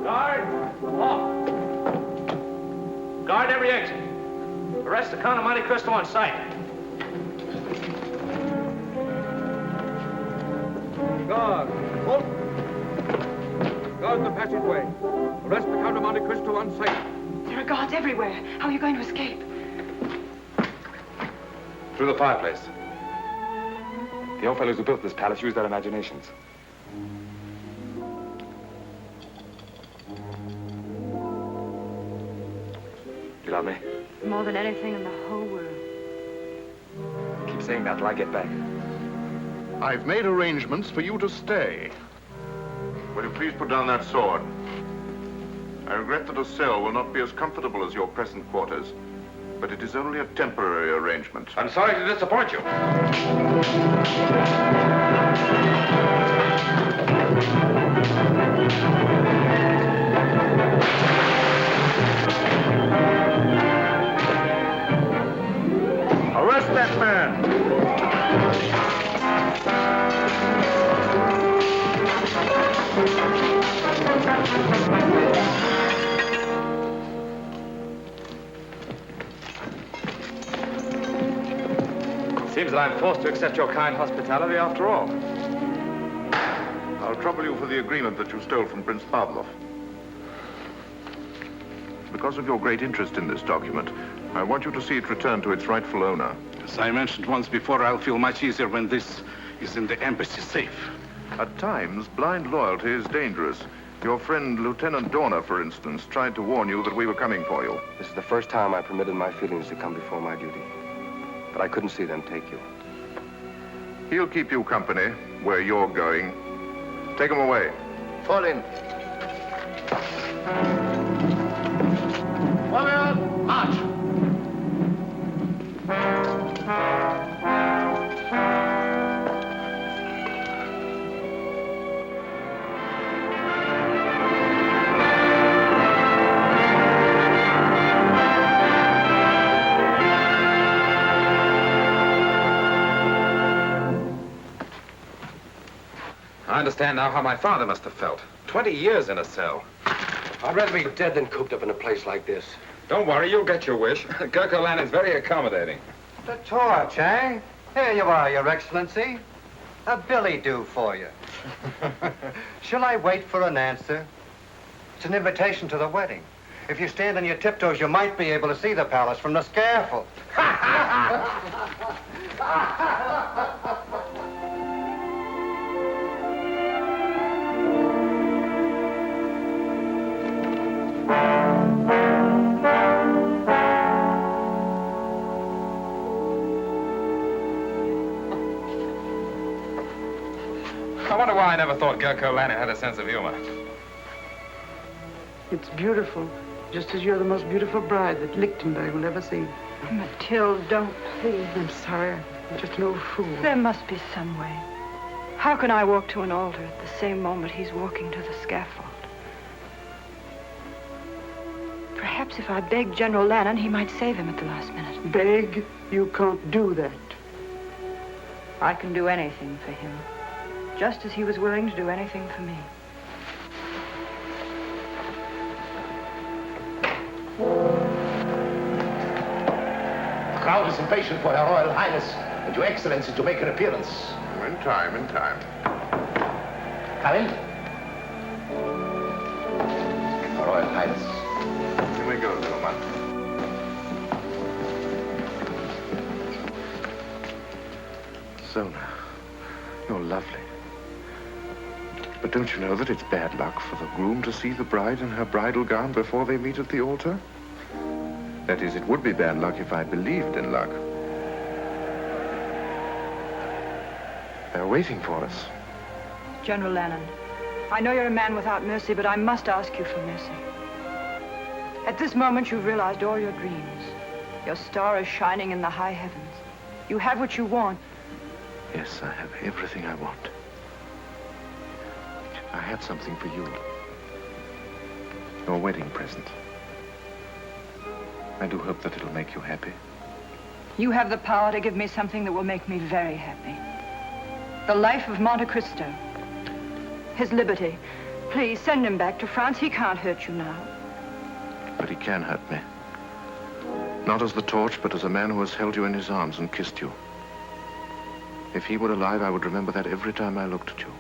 Speaker 2: Guard! Off! Guard every exit. Arrest the Count of Monte Cristo on sight.
Speaker 14: Guard, halt! Guard the passageway. Arrest the Count of Monte Cristo on sight.
Speaker 5: There are guards everywhere. How are you going to escape?
Speaker 1: Through the fireplace. The old fellows who built this palace used their imaginations. Do you love me?
Speaker 5: More than anything in the whole world.
Speaker 1: Keep saying that till I get back.
Speaker 3: I've made arrangements for you to stay. Will you please put down that sword? I regret that a cell will not be as comfortable as your present quarters, but it is only a temporary arrangement.
Speaker 1: I'm sorry to disappoint you.
Speaker 3: Arrest that man!
Speaker 1: Seems that I'm forced to accept your kind hospitality after all.
Speaker 3: I'll trouble you for the agreement that you stole from Prince Pavlov. Because of your great interest in this document, I want you to see it returned to its rightful owner.
Speaker 8: As I mentioned once before, I'll feel much easier when this is in the embassy safe.
Speaker 3: At times, blind loyalty is dangerous. Your friend, Lieutenant Dorner, for instance, tried to warn you that we were coming for you.
Speaker 11: This is the first time I permitted my feelings to come before my duty. But I couldn't see them take you.
Speaker 3: He'll keep you company where you're going. Take him away.
Speaker 10: Fall in. Forward, march.
Speaker 1: I understand now how my father must have felt. 20 years in a cell.
Speaker 11: I'd rather be dead than cooped up in a place like this.
Speaker 1: Don't worry, you'll get your wish. Gurkha Lannon's very accommodating.
Speaker 15: The torch, eh? Here you are, Your Excellency. A billy do for you. Shall I wait for an answer? It's an invitation to the wedding. If you stand on your tiptoes, you might be able to see the palace from the scaffold.
Speaker 1: I wonder why I never thought Gurkha Lannon had a sense of humor.
Speaker 6: It's beautiful, just as you're the most beautiful bride that Lichtenberg will ever see.
Speaker 5: Mathilde, don't, please.
Speaker 6: I'm sorry. I'm just an old fool.
Speaker 5: There must be some way. How can I walk to an altar at the same moment he's walking to the scaffold? Perhaps if I begged General Lannon, he might save him at the last minute.
Speaker 6: Beg? You can't do that.
Speaker 5: I can do anything for him, just as he was willing to do anything for me.
Speaker 10: The crowd is impatient for Her Royal Highness and Your Excellency to make her appearance.
Speaker 3: In time, in time.
Speaker 10: Come in. Her Royal Highness.
Speaker 3: You may go, little man. Zona. You're lovely. But don't you know that it's bad luck for the groom to see the bride in her bridal gown before they meet at the altar? That is, it would be bad luck if I believed in luck. They're waiting for us.
Speaker 5: General Lennon, I know you're a man without mercy, but I must ask you for mercy. At this moment, you've realized all your dreams. Your star is shining in the high heavens. You have what you want.
Speaker 3: Yes, I have everything I want. I had something for you. Your wedding present. I do hope that it'll make you happy.
Speaker 5: You have the power to give me something that will make me very happy. The life of Monte Cristo. His liberty. Please, send him back to France. He can't hurt you now.
Speaker 3: But he can hurt me. Not as the torch, but as a man who has held you in his arms and kissed you. If he were alive, I would remember that every time I looked at you.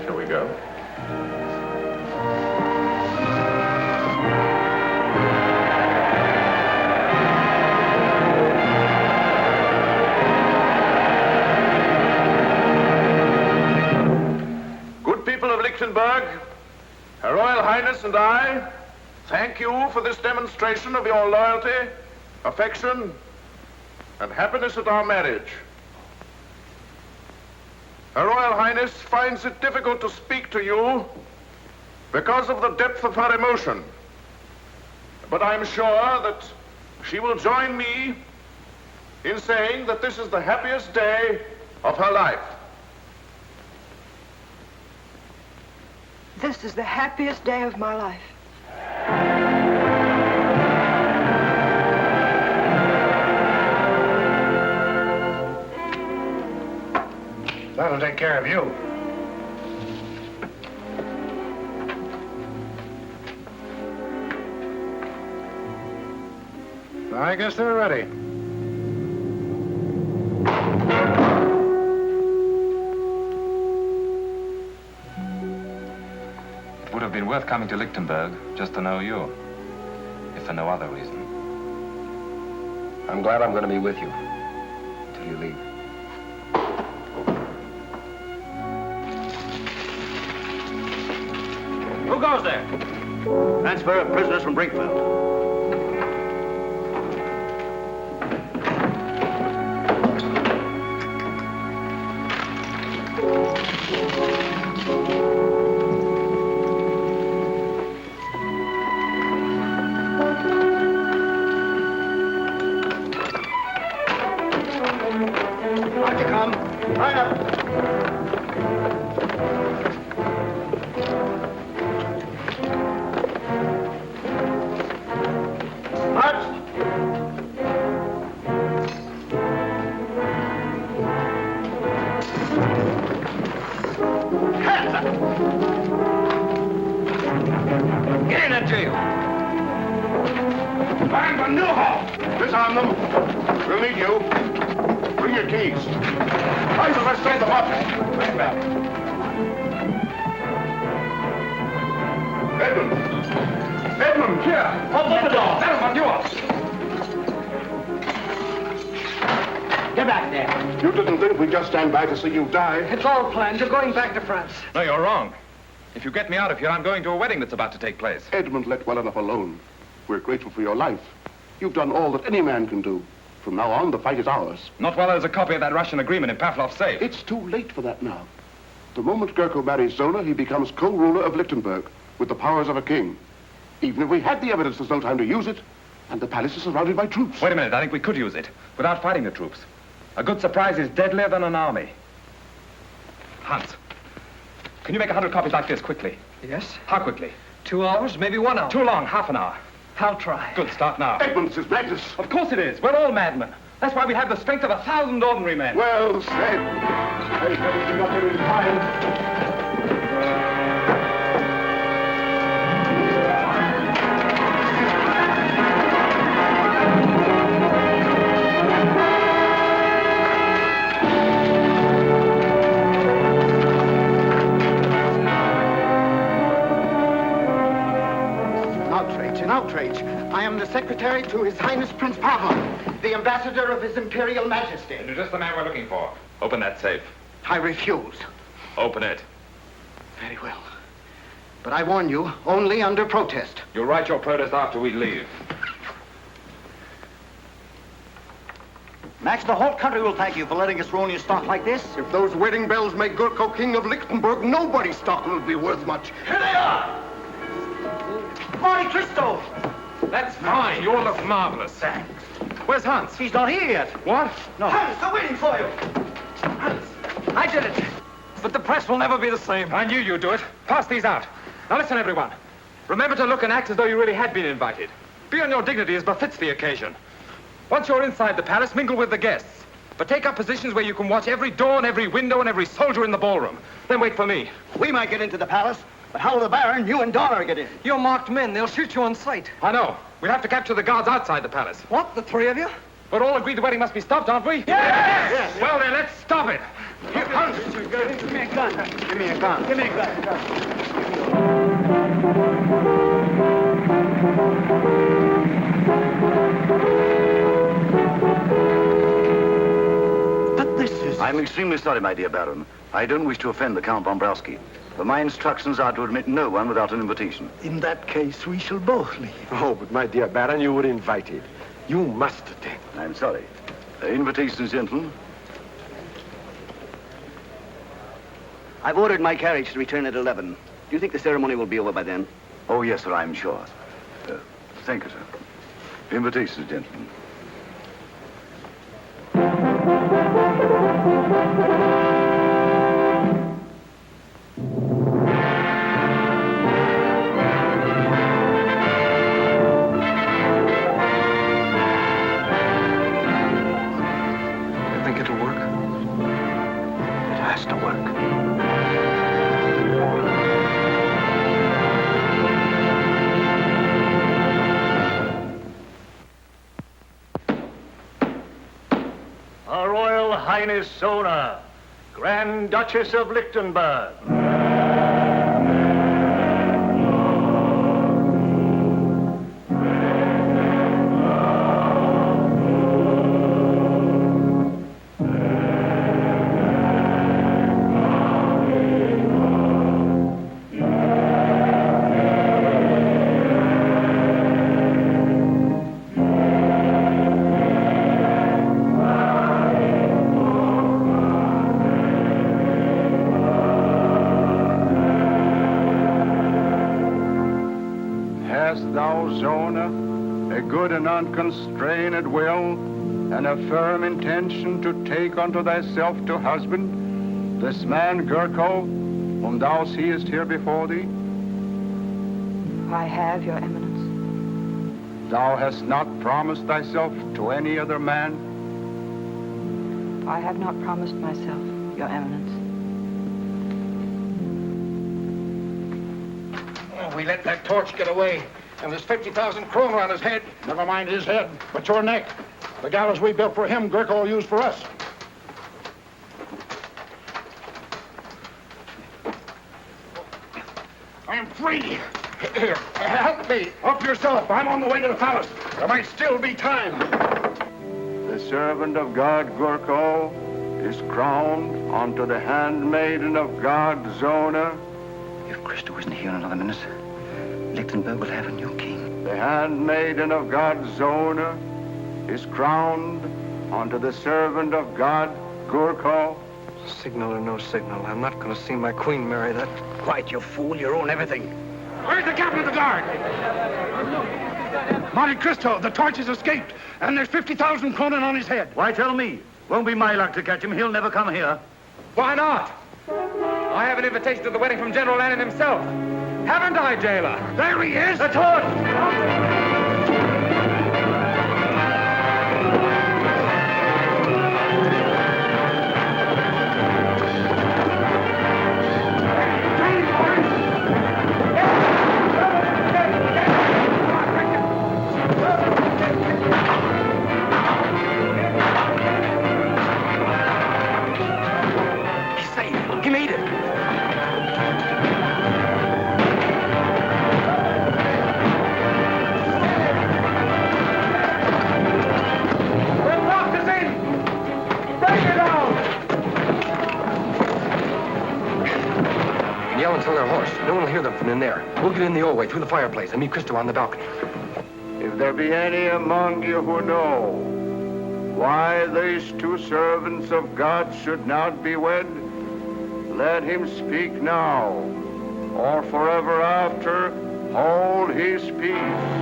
Speaker 3: Shall we go? Good people of Lichtenberg, Her Royal Highness and I thank you for this demonstration of your loyalty, affection, and happiness at our marriage. Her Royal Highness finds it difficult to speak to you because of the depth of her emotion. But I'm sure that she will join me in saying that this is the happiest day of her life.
Speaker 5: This is the happiest day of my life.
Speaker 8: That'll take care of you. I guess they're ready.
Speaker 1: It would have been worth coming to Lichtenberg just to know you, if for no other reason.
Speaker 11: I'm glad I'm going to be with you till you leave.
Speaker 16: Who goes there? Transfer of prisoners from Brinkfield.
Speaker 10: Out you come. Right up. March. Hands up. Get in that jail.
Speaker 3: Find the Newhall! Disarm them. We'll need you. Bring your keys. Try to arrest them up. Bring back. Edmund! Edmund, here!
Speaker 10: Open the door.
Speaker 3: Gentlemen, you up.
Speaker 10: Get back there.
Speaker 3: You didn't think we'd just stand by to see you die?
Speaker 10: It's all planned. You're going back to France.
Speaker 1: No, you're wrong. If you get me out of here, I'm going to a wedding that's about to take place.
Speaker 7: Edmund, let well enough alone. We're grateful for your life. You've done all that any man can do. From now on, the fight is ours.
Speaker 1: Not while there's a copy of that Russian agreement in Pavlov's safe.
Speaker 7: It's too late for that now. The moment Gurko marries Zona, he becomes co-ruler of Lichtenberg with the powers of a king. Even if we had the evidence, there's no time to use it, and the palace is surrounded by troops.
Speaker 1: Wait a minute, I think we could use it without fighting the troops. A good surprise is deadlier than an army. Hans, can you make 100 copies like this quickly?
Speaker 10: Yes?
Speaker 1: How quickly?
Speaker 10: 2 hours, maybe 1 hour.
Speaker 1: Too long, half an hour.
Speaker 10: I'll try.
Speaker 1: Good, start now.
Speaker 7: Edmund, this is madness.
Speaker 1: Of course it is. We're all madmen. That's why we have the strength of 1,000 ordinary men.
Speaker 7: Well said. I haven't got there in time.
Speaker 10: outrage. I am the secretary to His Highness Prince Pavel, the ambassador of His Imperial Majesty.
Speaker 1: You're just the man we're looking for. Open that safe.
Speaker 10: I refuse.
Speaker 1: Open it.
Speaker 10: Very well. But I warn you, only under protest.
Speaker 1: You'll write your protest after we leave.
Speaker 16: Max, the whole country will thank you for letting us ruin your stock like this.
Speaker 3: If those wedding bells make Gurko king of Lichtenberg, nobody's stock will be worth much.
Speaker 16: Here they are! Monte Cristo!
Speaker 1: That's fine. You all look marvelous.
Speaker 16: Thanks.
Speaker 1: Where's Hans?
Speaker 16: He's not here yet.
Speaker 1: What?
Speaker 16: No. Hans, they're waiting for you. Hans,
Speaker 1: I did it. But the press will never be the same. I knew you'd do it. Pass these out. Now listen, everyone. Remember to look and act as though you really had been invited. Be on your dignity as befits the occasion. Once you're inside the palace, mingle with the guests. But take up positions where you can watch every door and every window and every soldier in the ballroom. Then wait for me.
Speaker 16: we might get into the palace, but how will the Baron, you and Donner get in?
Speaker 11: You're marked men. They'll shoot you on sight.
Speaker 1: I know. We'll have to capture the guards outside the palace.
Speaker 11: What, the three of you?
Speaker 1: But all agreed the wedding must be stopped, aren't we?
Speaker 16: Yes!
Speaker 1: Well, then, let's stop it.
Speaker 16: Here, Hans, give me a gun. Give me a gun. Give me a gun.
Speaker 10: But this is...
Speaker 16: I'm extremely sorry, my dear Baron. I don't wish to offend the Count Dombrowski, but my instructions are to admit no one without an invitation.
Speaker 8: In that case, we shall both leave.
Speaker 14: Oh, but my dear Baron, you were invited. You must attend.
Speaker 16: I'm sorry. Invitations, gentlemen. I've ordered my carriage to return at 11. Do you think the ceremony will be over by then? Oh, yes, sir, I'm sure. Thank you, sir. Invitations, gentlemen.
Speaker 14: You think it'll work?
Speaker 8: It has to work.
Speaker 10: Her Royal Highness Sona, Grand Duchess of Lichtenberg.
Speaker 17: Hast thou, Zona, a good and unconstrained will, and a firm intention to take unto thyself to husband this man Gurko, whom thou seest here before thee?
Speaker 5: I have, Your Eminence.
Speaker 17: Thou hast not promised thyself to any other man?
Speaker 5: I have not promised myself, Your Eminence.
Speaker 8: Oh, we let that torch get away, and there's 50,000 kroner on his head. Never mind his head, but your neck. The gallows we built for him, Gurko will use for us. I'm free. Here, help me. Help yourself. I'm on the way to the palace. There might still be time.
Speaker 17: The servant of God, Gurko, is crowned unto the handmaiden of God, Zona.
Speaker 16: If Christo isn't here in another minute, Lichtenberg will have a new king.
Speaker 17: The handmaiden of God, Zona, is crowned unto the servant of God, Gurko.
Speaker 11: Signal or no signal, I'm not going to see my queen marry that.
Speaker 8: Quiet, you fool. You own everything. Where's the captain of the guard? Monte Cristo, the torch has escaped, and there's 50,000 kronen on his head.
Speaker 16: Why tell me? Won't be my luck to catch him. He'll never come here.
Speaker 1: Why not? I have an invitation to the wedding from General Lannon himself. Haven't I, jailer?
Speaker 8: There he is.
Speaker 1: The torch!
Speaker 11: yell and tell their horse. No one will hear them from in there. We'll get in the old way, through the fireplace, and meet Cristo on the balcony.
Speaker 17: If there be any among you who know why these two servants of God should not be wed, let him speak now, or forever after hold his peace.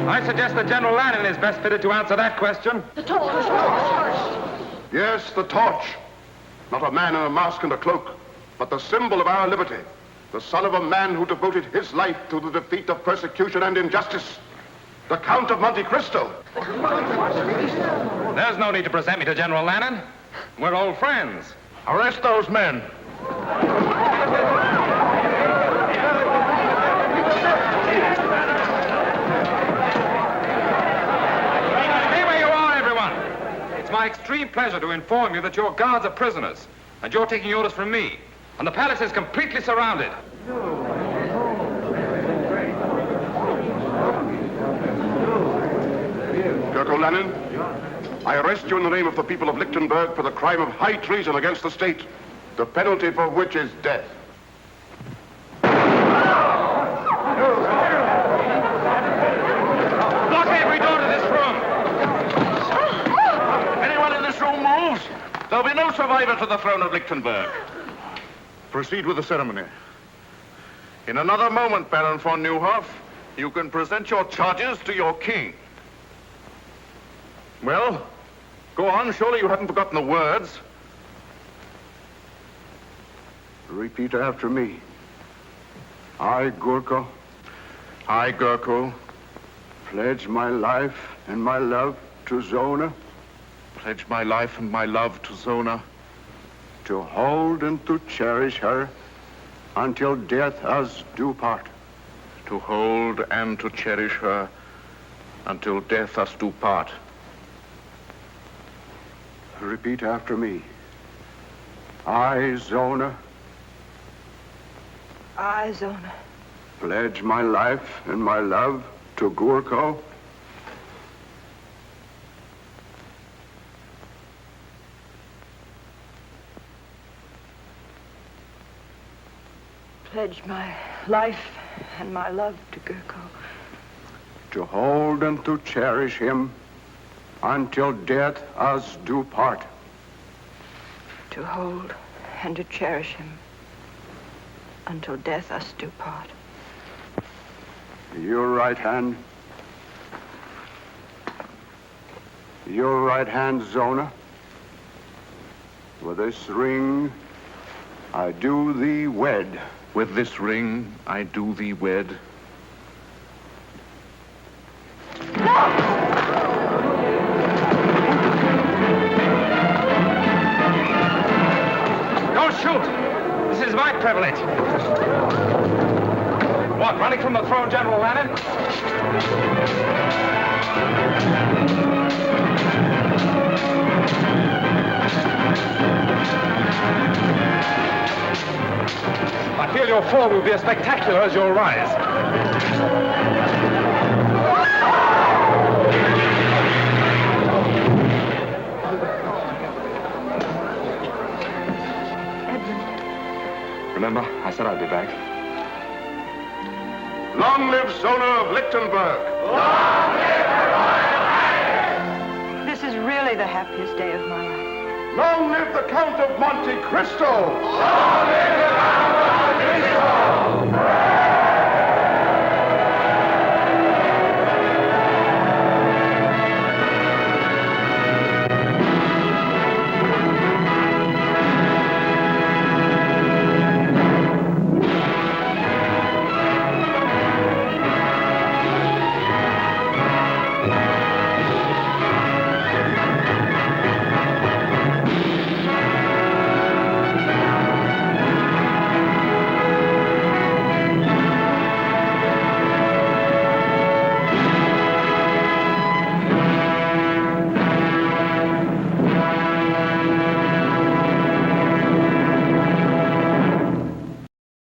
Speaker 1: I suggest that General Lannon is best fitted to answer that question.
Speaker 6: The torch.
Speaker 7: Yes, the torch. Not a man in a mask and a cloak, but the symbol of our liberty. The son of a man who devoted his life to the defeat of persecution and injustice. The Count of Monte Cristo.
Speaker 1: There's no need to present me to General Lannon. We're old friends.
Speaker 3: Arrest those men.
Speaker 1: Stay where you are, everyone. It's my extreme pleasure to inform you that your guards are prisoners, and you're taking orders from me. And the palace is completely surrounded.
Speaker 7: Gurko Lannon, I arrest you in the name of the people of Lichtenberg for the crime of high treason against the state, the penalty for which is death.
Speaker 1: Block every door to this room.
Speaker 3: Anyone in this room moves, there'll be no survivor to the throne of Lichtenberg. Proceed with the ceremony. In another moment, Baron von Neuhoff, you can present your charges to your king. Well, go on. Surely you haven't forgotten the words.
Speaker 17: Repeat after me. I, Gurko, pledge my life and my love to Zona.
Speaker 3: Pledge my life and my love to Zona.
Speaker 17: To hold and to cherish her until death us do part.
Speaker 3: To hold and to cherish her until death us do part.
Speaker 17: Repeat after me. I, Zona, pledge my life and my love to Gurko.
Speaker 5: Pledge my life and my love to Gurko.
Speaker 17: To hold and to cherish him until death us do part.
Speaker 5: To hold and to cherish him until death us do part.
Speaker 17: Your right hand. Your right hand, Zona. With this ring, I do thee wed.
Speaker 3: With this ring, I do thee wed.
Speaker 1: Don't shoot! This is my privilege. What, running from the throne, General Lannon? I feel your fall will be as spectacular as your rise. Remember, I said I'd be back.
Speaker 7: Long live Zona of Lichtenberg!
Speaker 5: Long live her Royal Highness! This is really the happiest day of my life.
Speaker 7: Long live the Count of Monte Cristo!
Speaker 5: Long live the Count!